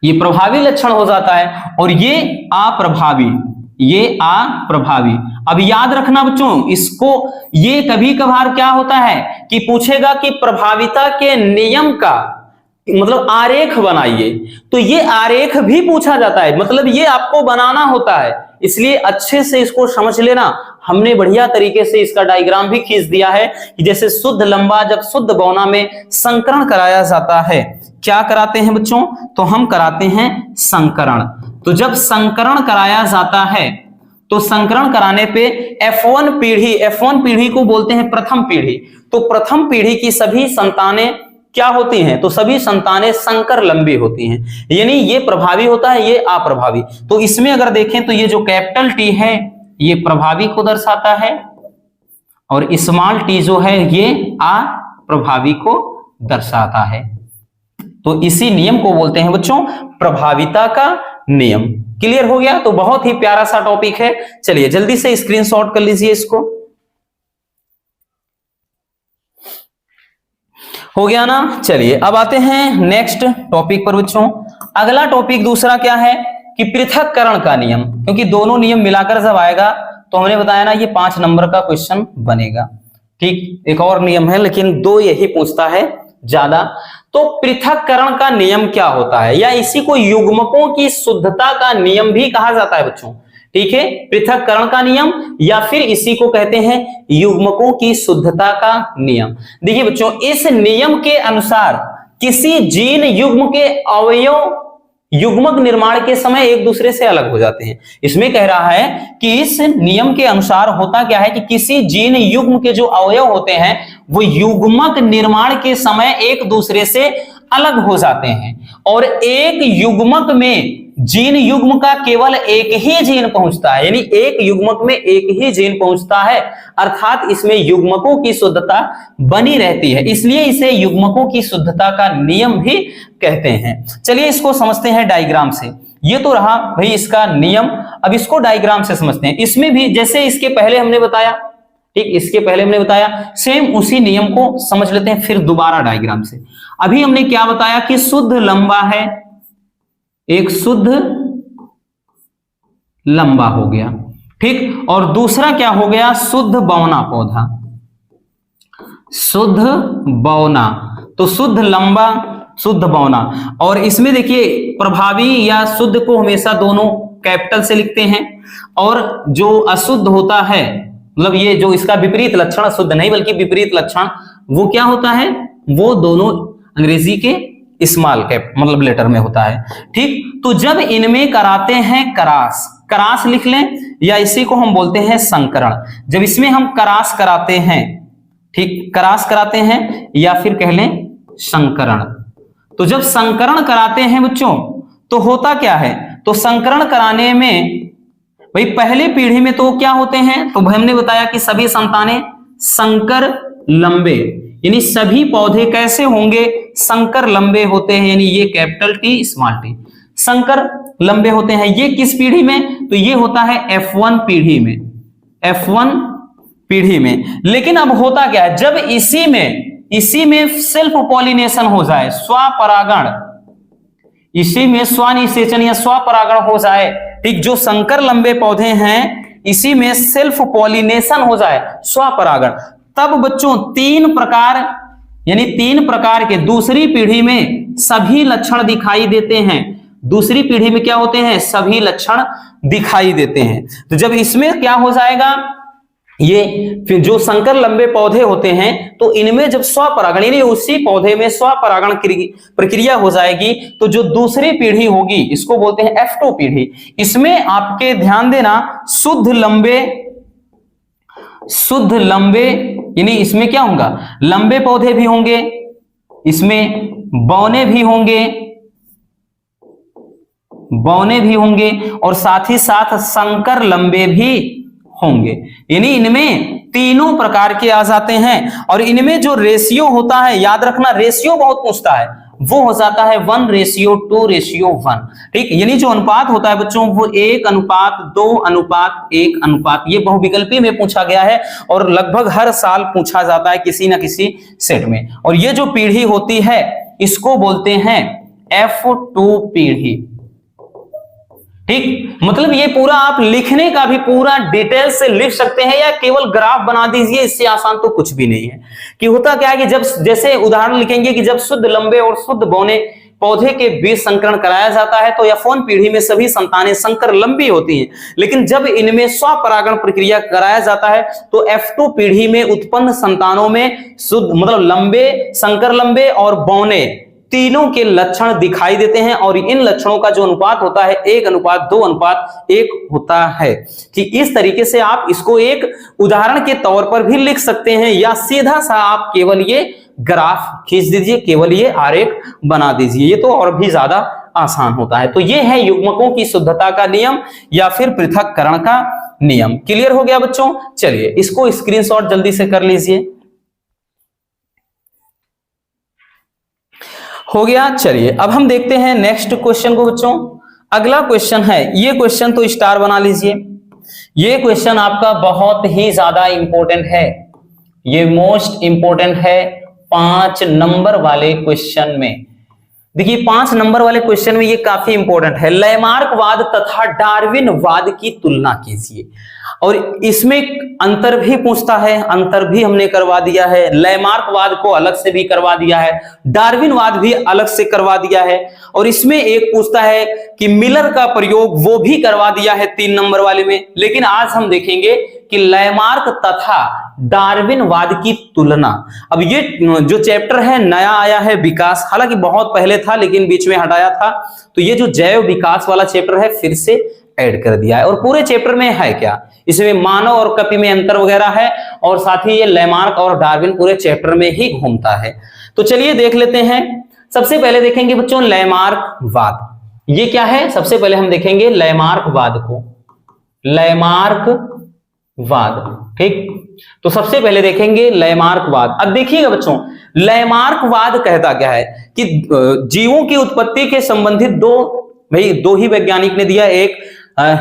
ये प्रभावी लक्षण हो जाता है, और ये अप्रभावी, ये अप्रभावी। अब याद रखना बच्चों इसको, ये कभी कभार क्या होता है कि पूछेगा कि प्रभाविता के नियम का मतलब आरेख बनाइए, तो ये आरेख भी पूछा जाता है, मतलब ये आपको बनाना होता है, इसलिए अच्छे से इसको समझ लेना। हमने बढ़िया तरीके से इसका डायग्राम भी खींच दिया है कि जैसे शुद्ध लंबा जब शुद्ध बौना में संकरण कराया जाता है, क्या कराते हैं बच्चों, तो हम कराते हैं संकरण। तो जब संकरण कराया जाता है तो संकरण कराने पे F1 पीढ़ी, F1 पीढ़ी को बोलते हैं प्रथम पीढ़ी। तो प्रथम पीढ़ी की सभी संतानें क्या होती हैं, तो सभी संतानें संकर लंबी होती हैं, यानी ये प्रभावी होता है, ये अप्रभावी। तो इसमें अगर देखें तो ये जो कैपिटल T है ये प्रभावी को दर्शाता है, और स्मॉल t जो है ये अप्रभावी को दर्शाता है। तो इसी नियम को बोलते हैं बच्चों प्रभाविता का नियम। क्लियर हो गया, तो बहुत ही प्यारा सा टॉपिक है। चलिए जल्दी से स्क्रीनशॉट कर लीजिए इसको, हो गया ना। चलिए अब आते हैं नेक्स्ट टॉपिक पर बच्चों। अगला टॉपिक दूसरा क्या है कि पृथक्करण का नियम, क्योंकि दोनों नियम मिलाकर जब आएगा तो हमने बताया ना ये 5 नंबर का क्वेश्चन बनेगा, ठीक। एक और नियम है लेकिन 2 यही पूछता है ज्यादा। तो पृथक्करण का नियम क्या होता है, या इसी को युग्मकों की शुद्धता का नियम भी कहा जाता है बच्चों, ठीक है। पृथक्करण का नियम या फिर इसी को कहते हैं युग्मकों की शुद्धता का नियम। देखिए बच्चों, इस नियम के अनुसार किसी जीन युग्म के अवयव युग्मक निर्माण के समय एक दूसरे से अलग हो जाते हैं। इसमें कह रहा है कि इस नियम के अनुसार होता क्या है कि किसी जीन युग्म के जो अवयव होते हैं वो युग्मक निर्माण के समय एक दूसरे से अलग हो जाते हैं, और एक युग्मक में जीन युग्म का केवल एक ही जीन पहुंचता है, यानी एक युग्मक में एक ही जीन पहुंचता है, अर्थात इसमें युग्मकों की शुद्धता बनी रहती है, इसलिए इसे युग्मकों की शुद्धता का नियम भी कहते हैं। चलिए इसको समझते हैं डायग्राम से। ये तो रहा भाई इसका नियम, अब इसको डायग्राम से समझते हैं। इसमें भी जैसे इसके पहले हमने बताया, ठीक, इसके पहले हमने बताया सेम उसी नियम को समझ लेते हैं फिर दोबारा डायग्राम से। अभी हमने क्या बताया कि शुद्ध लंबा है, एक शुद्ध लंबा हो गया, ठीक, और दूसरा क्या हो गया, शुद्ध बौना पौधा, शुद्ध बौना। तो शुद्ध लंबा शुद्ध बौना, और इसमें देखिए प्रभावी या शुद्ध को हमेशा दोनों कैपिटल से लिखते हैं, और जो अशुद्ध होता है मतलब ये जो इसका विपरीत लक्षण, शुद्ध नहीं बल्कि विपरीत लक्षण, वो क्या होता है, वो दोनों अंग्रेजी के स्मॉल कैप मतलब लेटर में होता है, ठीक। तो जब इनमें कराते हैं करास, करास लिख लें, या इसी को हम बोलते हैं संकरण। जब इसमें हम करास कराते हैं, ठीक, करास कराते हैं या फिर कह लें संकरण। तो जब संकरण कराते हैं बच्चों तो होता क्या है, तो संकरण कराने में भाई पहले पीढ़ी में तो क्या होते हैं, तो हमने बताया कि सभी संतानें संकर लंबे, यानी सभी पौधे कैसे होंगे, संकर लंबे होते हैं, यानी ये कैपिटल टी स्मॉल टी, संकर लंबे होते हैं। ये किस पीढ़ी में, तो ये होता है F1 पीढ़ी में, F1 पीढ़ी में। लेकिन अब होता क्या है, जब इसी में सेल्फ पॉलिनेशन हो जाए, स्वपरागण, इसी में स्वनिषेचन या स्वपरागण हो जाए, ठीक, जो संकर लंबे पौधे हैं इसी में सेल्फ पॉलिनेशन हो जाए, स्वपरागण, तब बच्चों 3 प्रकार यानी 3 प्रकार के दूसरी पीढ़ी में सभी लक्षण दिखाई देते हैं। दूसरी पीढ़ी में क्या होते हैं, सभी लक्षण दिखाई देते हैं। तो जब इसमें क्या हो जाएगा, ये फिर जो संकर लंबे पौधे होते हैं तो इनमें जब स्वपरागण यानी उसी पौधे में स्वपरागण प्रक्रिया हो जाएगी, तो जो दूसरी पीढ़ी होगी इसको बोलते हैं F2 पीढ़ी। इसमें आपके ध्यान देना शुद्ध लंबे यानी इसमें क्या होगा, लंबे पौधे भी होंगे, इसमें बौने भी होंगे और साथ ही साथ संकर लंबे भी होंगे। यानी इनमें तीनों प्रकार के आ जाते हैं और इनमें जो रेशियो होता है, याद रखना रेशियो बहुत पूछता है, वो हो जाता है 1:2:1। ठीक, यानी जो अनुपात होता है बच्चों वो 1:2:1। ये बहुविकल्पी में पूछा गया है और लगभग हर साल पूछा जाता है किसी ना किसी सेट में। और ये जो पीढ़ी होती है इसको बोलते हैं F2 पीढ़ी। ठीक, मतलब ये पूरा आप लिखने का भी पूरा डिटेल से लिख सकते हैं या केवल ग्राफ बना दीजिए, इससे आसान तो कुछ भी नहीं है। कि होता क्या है कि जब जैसे उदाहरण लिखेंगे कि जब शुद्ध लंबे और शुद्ध बौने पौधे के बीच संकरण कराया जाता है तो F1 पीढ़ी में सभी संतानें संकर लंबी होती हैं, लेकिन जब इनमें स्वपरागण प्रक्रिया कराया जाता है तो F2 पीढ़ी में उत्पन्न संतानों में शुद्ध मतलब लंबे, संकर लंबे और बौने तीनों के लक्षण दिखाई देते हैं और इन लक्षणों का जो अनुपात होता है 1:2:1 होता है। कि इस तरीके से आप इसको एक उदाहरण के तौर पर भी लिख सकते हैं या सीधा सा आप केवल ये ग्राफ खींच दीजिए, केवल ये आरेख बना दीजिए, ये तो और भी ज्यादा आसान होता है। तो ये है युग्मकों की शुद्धता का नियम या फिर पृथक्करण का नियम। क्लियर हो गया बच्चों? चलिए इसको स्क्रीनशॉट जल्दी से कर लीजिए। हो गया। चलिए अब हम देखते हैं नेक्स्ट क्वेश्चन को बच्चों। अगला क्वेश्चन है, ये क्वेश्चन तो स्टार बना लीजिए। ये क्वेश्चन आपका बहुत ही ज्यादा इंपॉर्टेंट है, ये मोस्ट इंपॉर्टेंट है 5 नंबर वाले क्वेश्चन में। देखिए 5 नंबर वाले क्वेश्चन में ये काफी इंपॉर्टेंट है। लैमार्कवाद तथा डार्विनवाद की तुलना कीजिए। और इसमें अंतर भी पूछता है, अंतर भी हमने करवा दिया है। लैमार्कवाद को अलग से भी करवा दिया है, डार्विनवाद भी अलग से करवा दिया है। और इसमें एक पूछता है कि मिलर का प्रयोग, वो भी करवा दिया है 3 नंबर वाले में। लेकिन आज हम देखेंगे कि लैमार्क तथा डार्विनवाद की तुलना। अब ये जो चैप्टर है नया आया है विकास, हालांकि बहुत पहले था लेकिन बीच में हटाया था, तो ये जो जैव विकास वाला चैप्टर है फिर से ऐड कर दिया है। और पूरे चैप्टर में है क्या, इसमें मानव और कपि में अंतर वगैरह है और साथ ही ये लैमार्क और डार्विन पूरे चैप्टर में ही घूमता है। तो चलिए देख लेते हैं। सबसे पहले देखेंगे बच्चों लैमार्कवाद, ये क्या है। सबसे पहले हम देखेंगे लैमार्कवाद को, लैमार्कवाद। ठीक, तो सबसे पहले देखेंगे लैमार्कवाद। अब देखिएगा बच्चों, लैमार्कवाद कहता क्या है कि जीवों की उत्पत्ति के संबंधित दो ही वैज्ञानिक ने दिया, एक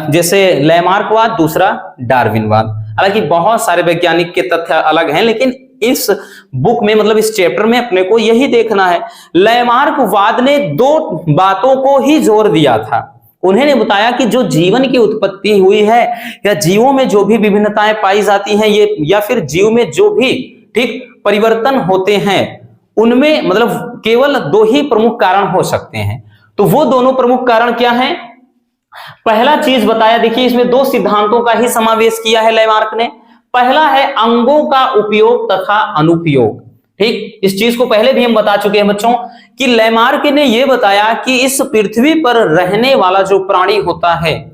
जैसे लैमार्कवाद, दूसरा डार्विनवाद। हालांकि बहुत सारे वैज्ञानिक के तथ्य अलग हैं, लेकिन इस बुक में मतलब इस चैप्टर में अपने को यही देखना है। लैमार्कवाद ने 2 बातों को ही जोर दिया था। उन्होंने बताया कि जो जीवन की उत्पत्ति हुई है या जीवों में जो भी विभिन्नताएं पाई जाती हैं, ये या फिर जीव में जो भी ठीक परिवर्तन होते हैं, उनमें मतलब केवल 2 ही प्रमुख कारण हो सकते हैं। तो वो दोनों प्रमुख कारण क्या हैं? पहला चीज बताया, देखिए इसमें 2 सिद्धांतों का ही समावेश किया है लैमार्क ने। पहला है अंगों का उपयोग तथा अनुपयोग। ठीक, इस चीज को पहले भी हम बता चुके हैं बच्चों कि लैमार्क ने यह बताया कि इस पृथ्वी पर रहने वाला जो प्राणी होता है,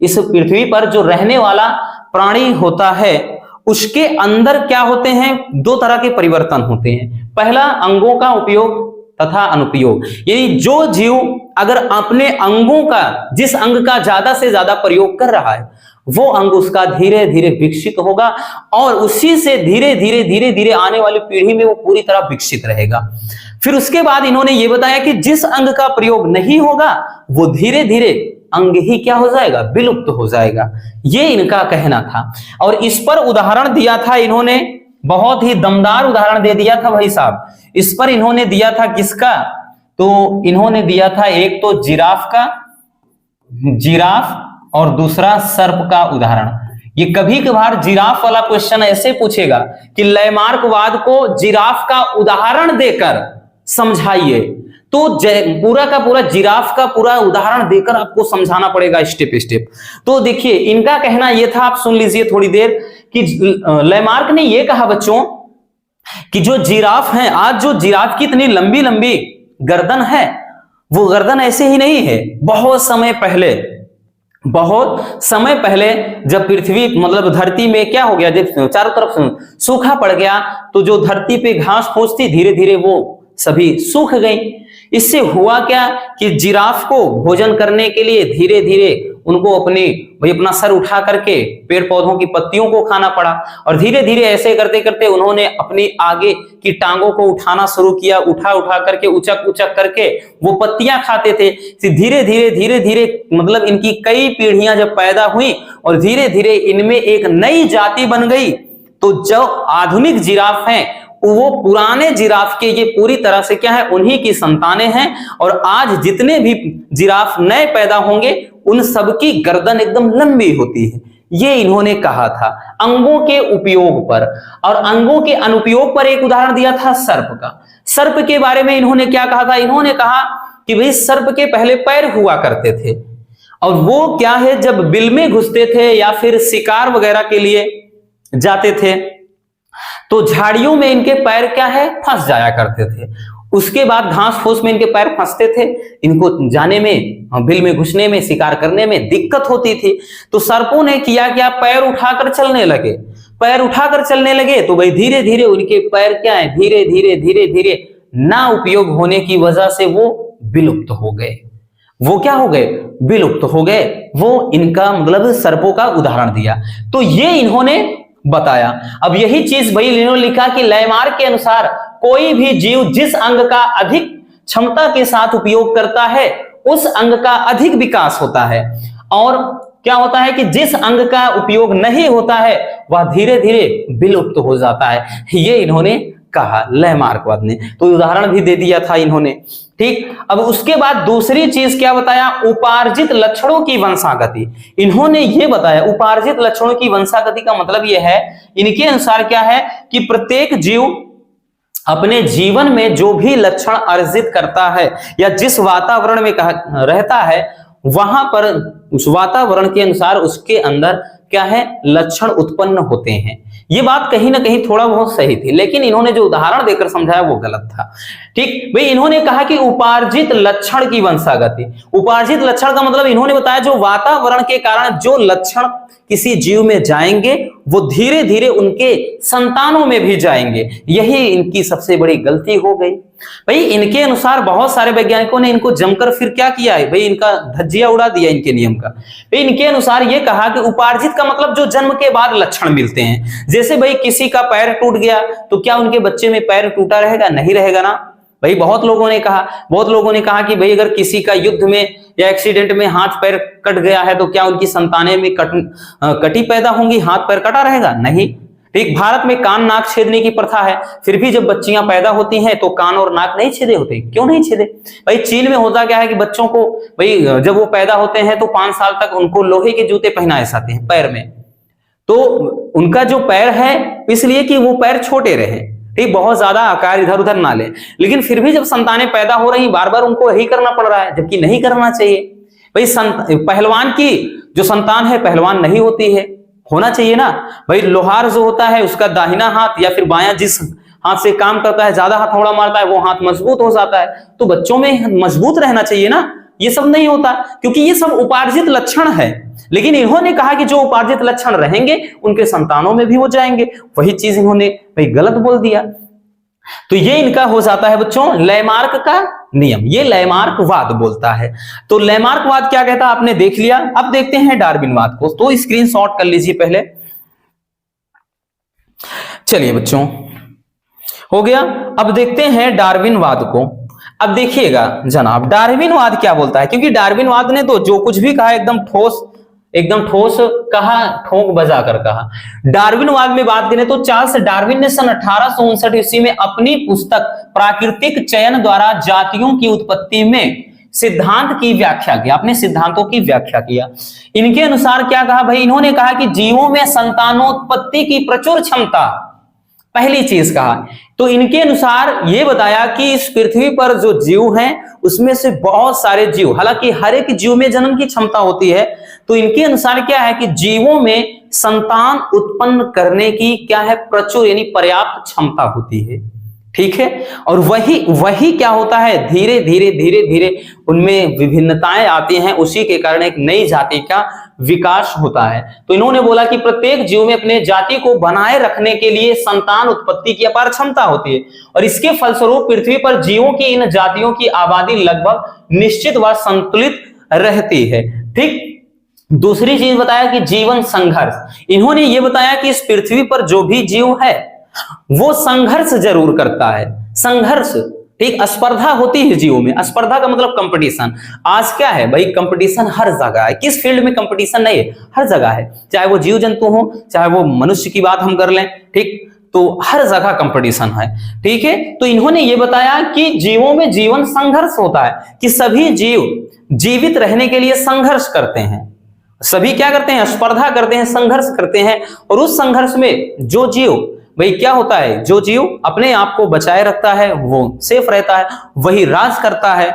इस पृथ्वी पर जो रहने वाला प्राणी होता है उसके अंदर क्या होते हैं, 2 तरह के परिवर्तन होते हैं। पहला अंगों का उपयोग तथा अनुपयोग, यानी जो जीव अगर अपने अंगों का, जिस अंग का ज्यादा से ज्यादा प्रयोग कर रहा है, वो अंग उसका धीरे धीरे विकसित होगा और उसी से धीरे धीरे आने वाली पीढ़ी में वो पूरी तरह विकसित रहेगा। फिर उसके बाद इन्होंने ये बताया कि जिस अंग का प्रयोग नहीं होगा वो धीरे धीरे अंग ही क्या हो जाएगा, विलुप्त हो जाएगा। ये इनका कहना था। और इस पर उदाहरण दिया था इन्होंने, बहुत ही दमदार उदाहरण दे दिया था भाई साहब। इस पर इन्होंने दिया था किसका, तो इन्होंने दिया था एक तो जिराफ का, जिराफ, और दूसरा सर्प का उदाहरण। ये कभी कभार जिराफ वाला क्वेश्चन ऐसे पूछेगा कि लैमार्कवाद को जिराफ का उदाहरण देकर समझाइए, तो पूरा का पूरा जिराफ का पूरा उदाहरण देकर आपको समझाना पड़ेगा स्टेप स्टेप। तो देखिए इनका कहना यह था, आप सुन लीजिए थोड़ी देर, कि लैमार्क ने यह कहा बच्चों कि जो जिराफ है, आज जो जिराफ की इतनी लंबी लंबी गर्दन है, वो गर्दन ऐसे ही नहीं है। बहुत समय पहले जब पृथ्वी मतलब धरती में क्या हो गया, जब चारों तरफ सूखा पड़ गया, तो जो धरती पे घास फूस थी धीरे धीरे वो सभी सूख गई। इससे हुआ क्या कि जिराफ को भोजन करने के लिए धीरे धीरे उनको अपना सर उठा करके पेड़ पौधों की पत्तियों को खाना पड़ा। और धीरे धीरे ऐसे करते करते उन्होंने अपनी आगे की टांगों को उठाना शुरू किया, उठा उठा करके उचक उचक करके वो पत्तियां खाते थे। धीरे धीरे धीरे धीरे मतलब इनकी कई पीढ़ियां जब पैदा हुई और धीरे धीरे इनमें एक नई जाति बन गई, तो जो आधुनिक जिराफ हैं वो पुराने जिराफ के ये पूरी तरह से क्या है, उन्हीं की संतानें हैं। और आज जितने भी जिराफ नए पैदा होंगे उन सबकी गर्दन एकदम लंबी होती है। ये इन्होंने कहा था अंगों के उपयोग पर। और अंगों के अनुपयोग पर एक उदाहरण दिया था सर्प का। सर्प के बारे में इन्होंने क्या कहा था, इन्होंने कहा कि भाई सर्प के पहले पैर हुआ करते थे और वो क्या है, जब बिल में घुसते थे या फिर शिकार वगैरह के लिए जाते थे तो झाड़ियों में इनके पैर क्या है, फंस जाया करते थे। उसके बाद घास फूस में इनके पैर फंसते थे, इनको जाने में, बिल में घुसने में, शिकार करने में दिक्कत होती थी। तो सर्पों ने किया क्या, पैर उठाकर चलने लगे। पैर उठाकर चलने लगे तो भाई धीरे धीरे उनके पैर क्या है, धीरे धीरे धीरे धीरे ना उपयोग होने की वजह से वो विलुप्त हो गए। वो क्या हो गए, विलुप्त हो गए। वो इनका मतलब सर्पों का उदाहरण दिया। तो ये इन्होंने बताया। अब यही चीज भाई इन्होंने लिखा कि लैमार्क के अनुसार कोई भी जीव जिस अंग का अधिक क्षमता के साथ उपयोग करता है उस अंग का अधिक विकास होता है, और क्या होता है कि जिस अंग का उपयोग नहीं होता है वह धीरे धीरे विलुप्त हो जाता है। ये इन्होंने कहा लैमार्कवाद ने, तो उदाहरण भी दे दिया था इन्होंने। ठीक, अब उसके बाद दूसरी चीज क्या बताया, उपार्जित लक्षणों की वंशागति। इन्होंने ये बताया उपार्जित लक्षणों की वंशागति का मतलब यह है, इनके अनुसार क्या है कि प्रत्येक जीव अपने जीवन में जो भी लक्षण अर्जित करता है या जिस वातावरण में रहता है वहां पर उस वातावरण के अनुसार उसके अंदर क्या है, लक्षण उत्पन्न होते हैं। ये बात कहीं ना कहीं थोड़ा बहुत सही थी, लेकिन इन्होंने जो उदाहरण देकर समझाया वो गलत था। ठीक भाई, इन्होंने कहा कि उपार्जित लक्षण की वंशागति। उपार्जित लक्षण का मतलब इन्होंने बताया जो वातावरण के कारण जो लक्षण किसी जीव में जाएंगे वो धीरे धीरे उनके संतानों में भी जाएंगे। यही इनकी सबसे बड़ी गलती हो गई। भाई इनके अनुसार बहुत सारे वैज्ञानिकों ने इनको जमकर फिर क्या किया है भाई, इनका धज्जिया उड़ा दिया इनके नियम का। भाई इनके अनुसार ये कहा कि उपार्जित का मतलब जो जन्म के बाद लक्षण मिलते हैं। जैसे भाई किसी का पैर टूट गया तो क्या उनके बच्चे में पैर टूटा रहेगा, नहीं रहेगा ना। भाई बहुत लोगों ने कहा कि भाई अगर किसी का युद्ध में या एक्सीडेंट में हाथ पैर कट गया है तो क्या उनकी संतानें में कटी पैदा होंगी, हाथ पैर कटा रहेगा, नहीं। ठीक, भारत में कान नाक छेदने की प्रथा है, फिर भी जब बच्चियां पैदा होती हैं तो कान और नाक नहीं छेदे होते। क्यों नहीं छेदे भाई? चीन में होता क्या है कि बच्चों को भाई जब वो पैदा होते हैं तो 5 साल तक उनको लोहे के जूते पहनाए जाते हैं पैर में, तो उनका जो पैर है इसलिए कि वो पैर छोटे रहे, ठीक, बहुत ज्यादा आकार इधर उधर ना ले। लेकिन फिर भी जब संतानें पैदा हो रही बार बार उनको यही करना पड़ रहा है, जबकि नहीं करना चाहिए। भाई पहलवान की जो संतान है पहलवान नहीं होती है, होना चाहिए ना। भाई लोहार जो होता है उसका दाहिना हाथ या फिर बायां जिस हाथ से काम करता है, ज्यादा हथौड़ा मारता है, वो हाथ मजबूत हो जाता है। तो बच्चों में मजबूत रहना चाहिए ना, ये सब नहीं होता क्योंकि ये सब उपार्जित लक्षण है। लेकिन इन्होंने कहा कि जो उपार्जित लक्षण रहेंगे उनके संतानों में भी वो जाएंगे। वही चीज इन्होंने भाई गलत बोल दिया। तो ये इनका हो जाता है बच्चों लैमार्क का नियम, ये लैमार्कवाद बोलता है। तो लैमार्कवाद क्या कहता है आपने देख लिया। अब देखते हैं डार्विनवाद को, तो स्क्रीनशॉट कर लीजिए पहले। चलिए बच्चों हो गया। अब देखते हैं डार्विनवाद को। अब देखिएगा जनाब डार्विनवाद क्या बोलता है, क्योंकि डार्विनवाद ने तो जो कुछ भी कहा एकदम ठोस कहा, ठोक बजा कर कहा। डार्विनवाद में बात करें तो चार्ल्स डार्विन ने सन 1859 ईस्वी में अपनी पुस्तक प्राकृतिक चयन द्वारा जातियों की उत्पत्ति में सिद्धांत की व्याख्या किया, अपने सिद्धांतों की व्याख्या किया। इनके अनुसार क्या कहा भाई, इन्होंने कहा कि जीवों में संतानोत्पत्ति की प्रचुर क्षमता, पहली चीज कहा। तो इनके अनुसार यह बताया कि इस पृथ्वी पर जो जीव हैं उसमें से बहुत सारे जीव, हालांकि हर एक जीव में जन्म की क्षमता होती है, तो इनके अनुसार क्या है कि जीवों में संतान उत्पन्न करने की क्या है, प्रचुर यानी पर्याप्त क्षमता होती है। ठीक है, और वही क्या होता है, धीरे धीरे उनमें विभिन्नताएं आती हैं, उसी के कारण एक नई जाति का विकास होता है। तो इन्होंने बोला कि प्रत्येक जीव में अपने जाति को बनाए रखने के लिए संतान उत्पत्ति की अपार क्षमता होती है, और इसके फलस्वरूप पृथ्वी पर जीवों की इन जातियों की आबादी लगभग निश्चित व संतुलित रहती है। ठीक, दूसरी चीज बताया कि जीवन संघर्ष। इन्होंने ये बताया कि इस पृथ्वी पर जो भी जीव है वो संघर्ष जरूर करता है, संघर्ष, ठीक, स्पर्धा होती है जीवों में। स्पर्धा का मतलब कंपटीशन। आज क्या है भाई, कंपटीशन हर जगह है। किस फील्ड में कंपटीशन नहीं है, हर जगह है, चाहे वो जीव जंतु हो, चाहे वो मनुष्य की बात हम कर लें, ठीक, तो हर जगह कंपटीशन है, ठीक है। तो इन्होंने ये बताया कि जीवों में जीवन संघर्ष होता है, कि सभी जीव जीवित रहने के लिए संघर्ष करते हैं। सभी क्या करते हैं, स्पर्धा करते हैं, संघर्ष करते हैं। और उस संघर्ष में जो जीव भाई क्या होता है, जो जीव अपने आप को बचाए रखता है वो सेफ रहता है, वही राज करता है।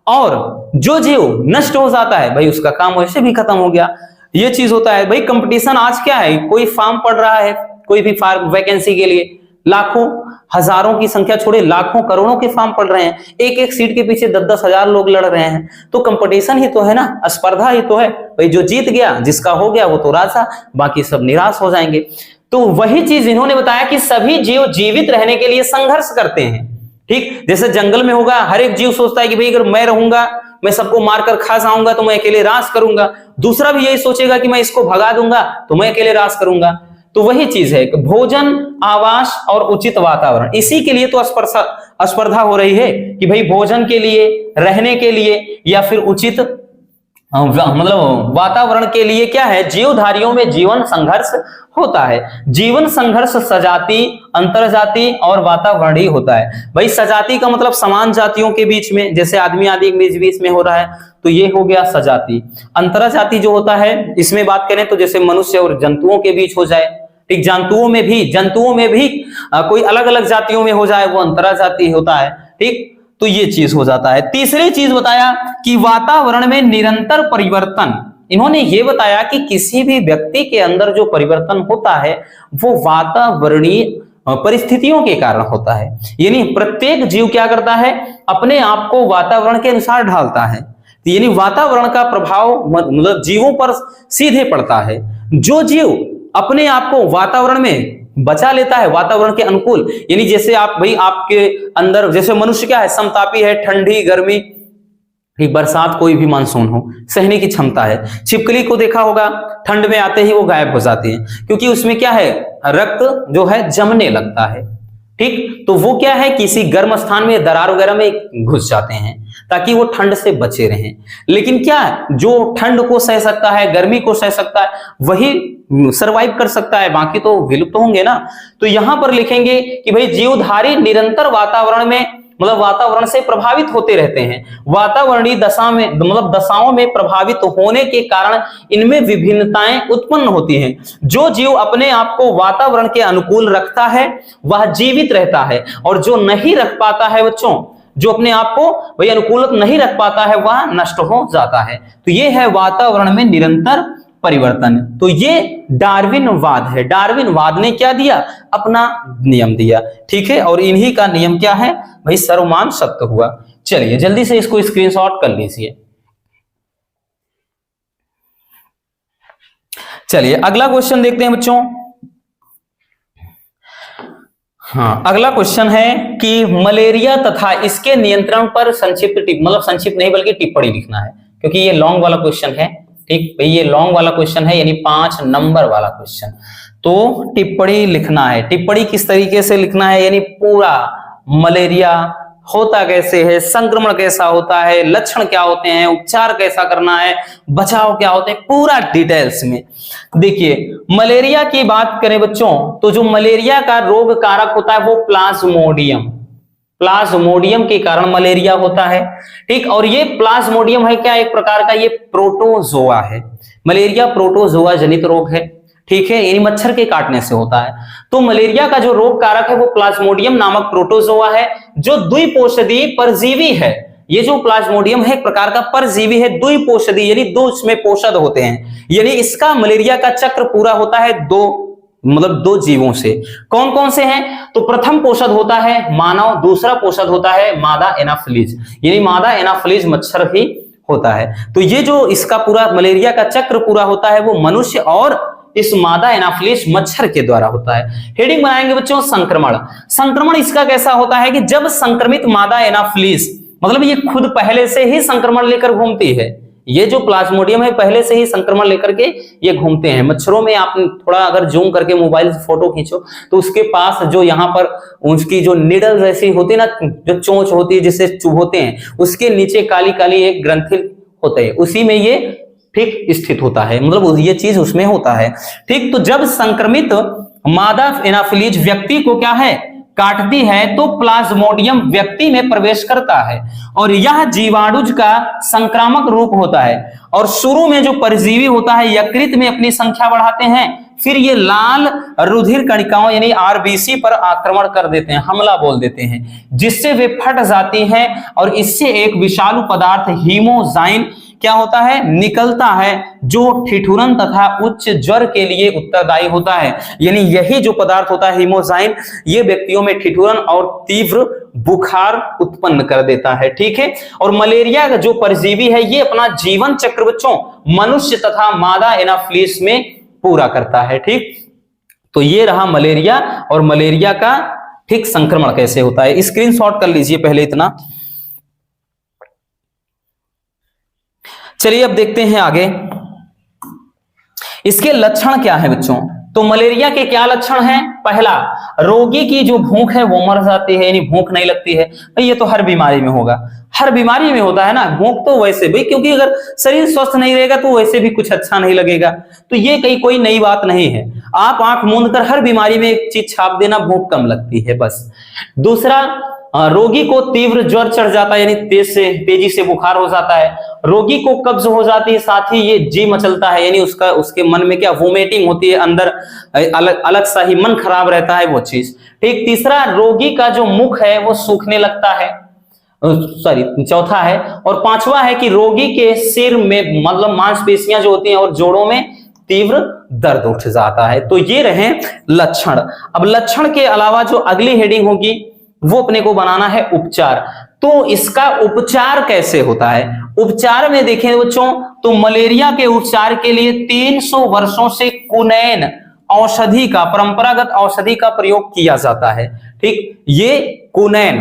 और जो जीव नष्ट हो जाता है भाई उसका काम वैसे भी खत्म हो गया। ये चीज होता है भाई। कंपटीशन आज क्या है, कोई फॉर्म पड़ रहा है कोई भी वैकेंसी के लिए, लाखों हजारों की संख्या छोड़े लाखों करोड़ों के फॉर्म पड़ रहे हैं, एक एक सीट के पीछे 10-10 हजार लोग लड़ रहे हैं। तो कंपटीशन ही तो है ना, स्पर्धा ही तो है भाई। जो जीत गया, जिसका हो गया वो तो राजा, बाकी सब निराश हो जाएंगे। तो वही चीज इन्होंने बताया कि सभी जीव जीवित रहने के लिए संघर्ष करते हैं, ठीक। जैसे जंगल में होगा, हर एक जीव सोचता है कि भाई अगर मैं रहूंगा, मैं सबको मारकर खा जाऊंगा तो मैं अकेले राज करूंगा। दूसरा भी यही सोचेगा कि मैं इसको भगा दूंगा तो मैं अकेले राज करूंगा। तो वही चीज है कि भोजन, आवास और उचित वातावरण, इसी के लिए तो स्पर्धा हो रही है कि भाई भोजन के लिए, रहने के लिए, या फिर उचित मतलब वातावरण के लिए क्या है, जीवधारियों में जीवन संघर्ष होता है। जीवन संघर्ष सजाति, अंतरजाति और वातावरणीय होता है। भाई सजाति का मतलब समान जातियों के बीच में, जैसे आदमी आदि के बीच में हो रहा है, तो ये हो गया सजाति। अंतरजाति जो होता है, इसमें बात करें तो जैसे मनुष्य और जंतुओं के बीच हो जाए, ठीक। जंतुओं में भी कोई अलग अलग जातियों में हो जाए, वो अंतरजाति होता है, ठीक। तो ये चीज हो जाता है। तीसरी चीज बताया कि वातावरण में निरंतर परिवर्तन। इन्होंने ये बताया कि किसी भी व्यक्ति के अंदर जो परिवर्तन होता है वो वातावरणीय परिस्थितियों के कारण होता है। यानी प्रत्येक जीव क्या करता है, अपने आप को वातावरण के अनुसार ढालता है। यानी वातावरण का प्रभाव मतलब जीवों पर सीधे पड़ता है। जो जीव अपने आप को वातावरण में बचा लेता है, वातावरण के अनुकूल, यानी जैसे आप भाई आपके अंदर, जैसे मनुष्य क्या है, समतापी है, ठंडी गर्मी, बरसात, कोई भी मानसून हो, सहने की क्षमता है। छिपकली को देखा होगा, ठंड में आते ही वो गायब हो जाती है, क्योंकि उसमें क्या है, रक्त जो है जमने लगता है, ठीक। तो वो क्या है, किसी गर्म स्थान में, दरार वगैरह में घुस जाते हैं ताकि वो ठंड से बचे रहें। लेकिन क्या है, जो ठंड को सह सकता है, गर्मी को सह सकता है, वही सरवाइव कर सकता है, बाकी तो विलुप्त होंगे ना। तो यहां पर लिखेंगे कि भाई जीवधारी निरंतर वातावरण में, मतलब वातावरण से प्रभावित होते रहते हैं। वातावरणीय दशा में मतलब दशाओं में प्रभावित होने के कारण इनमें विभिन्नताएं उत्पन्न होती हैं। जो जीव अपने आप को वातावरण के अनुकूल रखता है वह जीवित रहता है, और जो नहीं रख पाता है बच्चों, जो अपने आप को वही अनुकूल नहीं रख पाता है, वह नष्ट हो जाता है। तो ये है वातावरण में निरंतर परिवर्तन। तो ये डार्विनवाद है। डार्विनवाद ने क्या दिया, अपना नियम दिया, ठीक है। और इन्हीं का नियम क्या है भाई, सर्वमान सत्य हुआ। चलिए जल्दी से इसको स्क्रीनशॉट कर लीजिए। चलिए अगला क्वेश्चन देखते हैं बच्चों। हाँ, अगला क्वेश्चन है कि मलेरिया तथा इसके नियंत्रण पर संक्षिप्त मतलब संक्षिप्त नहीं बल्कि टिप्पणी लिखना है, क्योंकि ये लॉन्ग वाला क्वेश्चन है, ठीक भाई, ये लॉन्ग वाला क्वेश्चन है, यानी 5 नंबर वाला क्वेश्चन। तो टिप्पणी लिखना है। टिप्पणी किस तरीके से लिखना है, यानी पूरा मलेरिया होता कैसे है, संक्रमण कैसा होता है, लक्षण क्या होते हैं, उपचार कैसा करना है, बचाव क्या होते हैं, पूरा डिटेल्स में। देखिए मलेरिया की बात करें बच्चों, तो जो मलेरिया का रोग कारक होता है वो प्लाज्मोडियम, प्लाज्मोडियम के कारण मलेरिया होता है, ठीक। और ये प्लाज्मोडियम है क्या, एक प्रकार का ये प्रोटोजोआ है। मलेरिया प्रोटोजोआ जनित रोग है, ठीक है, यानी मच्छर के काटने से होता है। तो मलेरिया का जो रोग कारक है वो प्लाज्मोडियम नामक प्रोटोजोआ है, जो द्विपोषदी परजीवी है। ये जो प्लाज्मोडियम है एक प्रकार का परजीवी है, द्विपोषदी, यानी दो इसमें पोषद होते हैं। यानी इसका मलेरिया का चक्र पूरा होता है दो जीवों से। कौन कौन से हैं, तो प्रथम पोषद होता है मानव, दूसरा पोषद होता है मादा एनाफिलीज, यानी मादा एनाफिलीज मच्छर ही होता है। तो ये जो इसका पूरा मलेरिया का चक्र पूरा होता है वो मनुष्य और इस मादा एनाफिलीज मच्छर के द्वारा होता है। हेडिंग बनाएंगे बच्चों संक्रमण। संक्रमण इसका कैसा होता है कि जब संक्रमित मादा एनाफिलीज, मतलब ये खुद पहले से ही संक्रमण लेकर घूमती है, ये जो प्लाज्मोडियम है पहले से ही संक्रमण लेकर के ये घूमते हैं। मच्छरों में आप थोड़ा अगर जूम करके मोबाइल से फोटो खींचो तो उसके पास जो यहाँ पर उसकी जो निडल जैसी होती है ना, जो चोंच होती है जिससे चुभोते हैं, उसके नीचे काली काली एक ग्रंथि होते हैं, उसी में ये ठीक स्थित होता है, मतलब ये चीज उसमें होता है। ठीक, तो जब संक्रमित मादा एनाफिलीज व्यक्ति को क्या है काटती है तो प्लाज्मोडियम व्यक्ति में प्रवेश करता है और यह जीवाणुज का संक्रामक रूप होता है और शुरू में जो परजीवी होता है यकृत में अपनी संख्या बढ़ाते हैं, फिर ये लाल रुधिर कणिकाओं यानी आरबीसी पर आक्रमण कर देते हैं, हमला बोल देते हैं, जिससे वे फट जाती हैं और इससे एक विषालु पदार्थ हीमोजाइन क्या होता है निकलता है, जो ठिठुरन तथा उच्च ज्वर के लिए उत्तरदायी होता है। यानी यही जो पदार्थ होता है हीमोजाइन, ये व्यक्तियों में ठिठुरन और तीव्र बुखार उत्पन्न कर देता है। ठीक है, और मलेरिया का जो परजीवी है ये अपना जीवन चक्र बच्चों मनुष्य तथा मादा एनाफिलीज में पूरा करता है। ठीक, तो ये रहा मलेरिया और मलेरिया का ठीक संक्रमण कैसे होता है। स्क्रीनशॉट कर लीजिए पहले इतना। चलिए अब देखते हैं आगे इसके लक्षण क्या है बच्चों। तो मलेरिया के क्या लक्षण हैं? पहला, रोगी की जो भूख है वो मर जाती है, यानी भूख नहीं लगती है। भाई ये तो हर बीमारी में होगा, हर बीमारी में होता है ना भूख, तो वैसे भाई क्योंकि अगर शरीर स्वस्थ नहीं रहेगा तो वैसे भी कुछ अच्छा नहीं लगेगा, तो ये कहीं कोई नई बात नहीं है। आप आंख मूंद कर हर बीमारी में एक चीज छाप देना, भूख कम लगती है बस। दूसरा, रोगी को तीव्र ज्वर चढ़ जाता है, यानी तेजी से बुखार हो जाता है। रोगी को कब्ज हो जाती है, साथ ही ये जी मचलता है, यानी उसके मन में क्या वोमिटिंग होती है, अंदर अलग सा ही मन खराब रहता है वो चीज। ठीक, तीसरा, रोगी का जो मुख है वो सूखने लगता है, सॉरी चौथा है। और पांचवा है कि रोगी के सिर में मतलब मांसपेशियां जो होती हैं और जोड़ों में तीव्र दर्द उठ जाता है। तो ये रहे लक्षण। अब लक्षण के अलावा जो अगली हेडिंग होगी वो अपने को बनाना है उपचार। तो इसका उपचार कैसे होता है? उपचार में देखें बच्चों तो मलेरिया के उपचार के लिए 300 वर्षों से कुनैन औषधि का, परंपरागत औषधि का प्रयोग किया जाता है। ठीक, ये कुनैन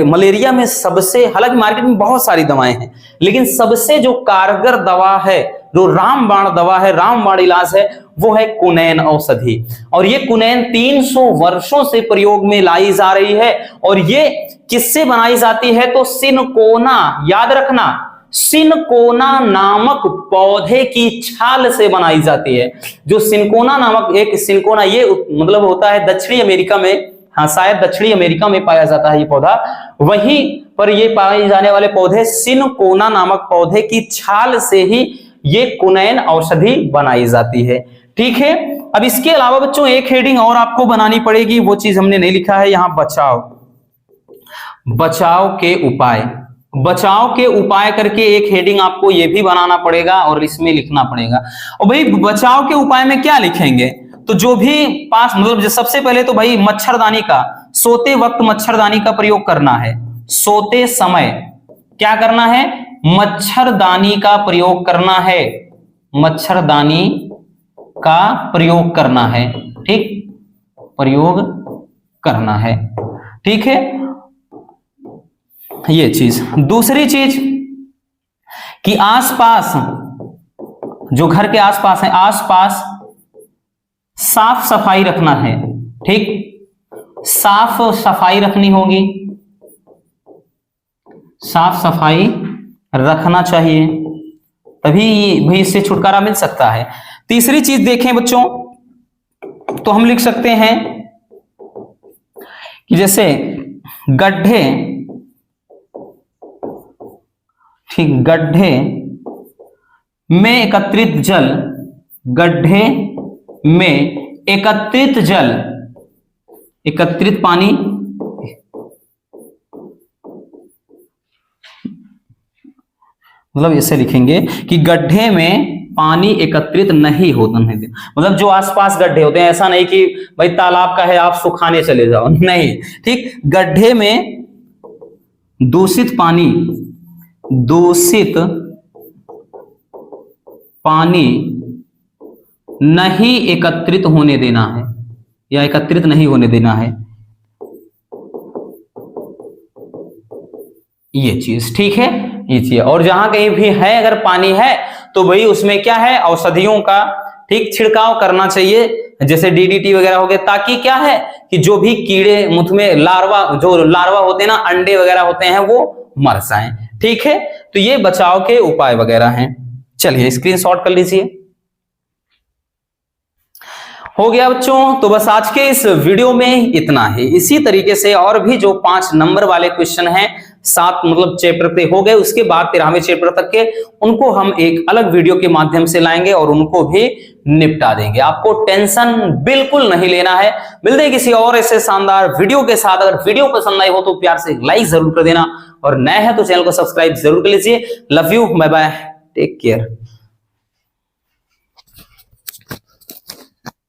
मलेरिया में सबसे, हालांकि मार्केट में बहुत सारी दवाएं हैं, लेकिन सबसे जो कारगर दवा है, जो रामबाण दवा है, रामबाण इलाज है, वो है कुनैन औषधि। और ये कुनैन 300 वर्षों से प्रयोग में लाई जा रही है। और ये किससे बनाई जाती है? तो सिनकोना, याद रखना, सिनकोना नामक पौधे की छाल से बनाई जाती है। जो सिनकोना नामक एक सिनकोना, ये मतलब होता है दक्षिणी अमेरिका में, हाँ शायद दक्षिणी अमेरिका में पाया जाता है ये पौधा, वहीं पर ये पाए जाने वाले पौधे सिनकोना नामक पौधे की छाल से ही ये कुनैन औषधि बनाई जाती है। ठीक है, अब इसके अलावा बच्चों एक हेडिंग और आपको बनानी पड़ेगी, वो चीज हमने नहीं लिखा है यहां, बचाव के उपाय। बचाव के उपाय करके एक हेडिंग आपको ये भी बनाना पड़ेगा और इसमें लिखना पड़ेगा। और भाई बचाव के उपाय में क्या लिखेंगे? तो जो भी पास मतलब सबसे पहले तो भाई मच्छरदानी का, सोते वक्त मच्छरदानी का प्रयोग करना है। सोते समय क्या करना है? मच्छरदानी का प्रयोग करना है, मच्छरदानी का प्रयोग करना है। ठीक, प्रयोग करना है। ठीक है, ये चीज। दूसरी चीज कि आसपास, जो घर के आसपास है, आसपास साफ सफाई रखना है। ठीक, साफ सफाई रखनी होगी, साफ सफाई रखना चाहिए, तभी भाई इससे छुटकारा मिल सकता है। तीसरी चीज देखें बच्चों तो हम लिख सकते हैं कि जैसे गड्ढे, ठीक, गड्ढे में एकत्रित जल, गड्ढे में एकत्रित जल, एकत्रित पानी, मतलब ऐसे लिखेंगे कि गड्ढे में पानी एकत्रित नहीं होता, नहीं, मतलब जो आसपास गड्ढे होते हैं, ऐसा नहीं कि भाई तालाब का है आप सुखाने चले जाओ, नहीं। ठीक, गड्ढे में दूषित पानी, दूषित पानी नहीं एकत्रित होने देना है, या एकत्रित नहीं होने देना है, ये चीज, ठीक है, ये चीज। और जहां कहीं भी है अगर पानी है तो भाई उसमें क्या है, औषधियों का ठीक छिड़काव करना चाहिए, जैसे डीडीटी वगैरह हो गए, ताकि क्या है कि जो भी कीड़े मुथ में लार्वा, जो लार्वा होते हैं ना, अंडे वगैरह होते हैं, वो मर जाएं। ठीक है, तो ये बचाव के उपाय वगैरह हैं। चलिए स्क्रीनशॉट कर लीजिए। हो गया बच्चों, तो बस आज के इस वीडियो में इतना ही। इसी तरीके से और भी जो 5 नंबर वाले क्वेश्चन हैं, 7 मतलब चैप्टर पे हो गए, उसके बाद 13वें चैप्टर तक के, उनको हम एक अलग वीडियो के माध्यम से लाएंगे और उनको भी निपटा देंगे। आपको टेंशन बिल्कुल नहीं लेना है। मिलते हैं किसी और ऐसे शानदार वीडियो के साथ। अगर वीडियो पसंद आई हो तो प्यार से लाइक जरूर कर देना, और नए हैं तो चैनल को सब्सक्राइब जरूर कर लीजिए। Love you, bye bye, take care.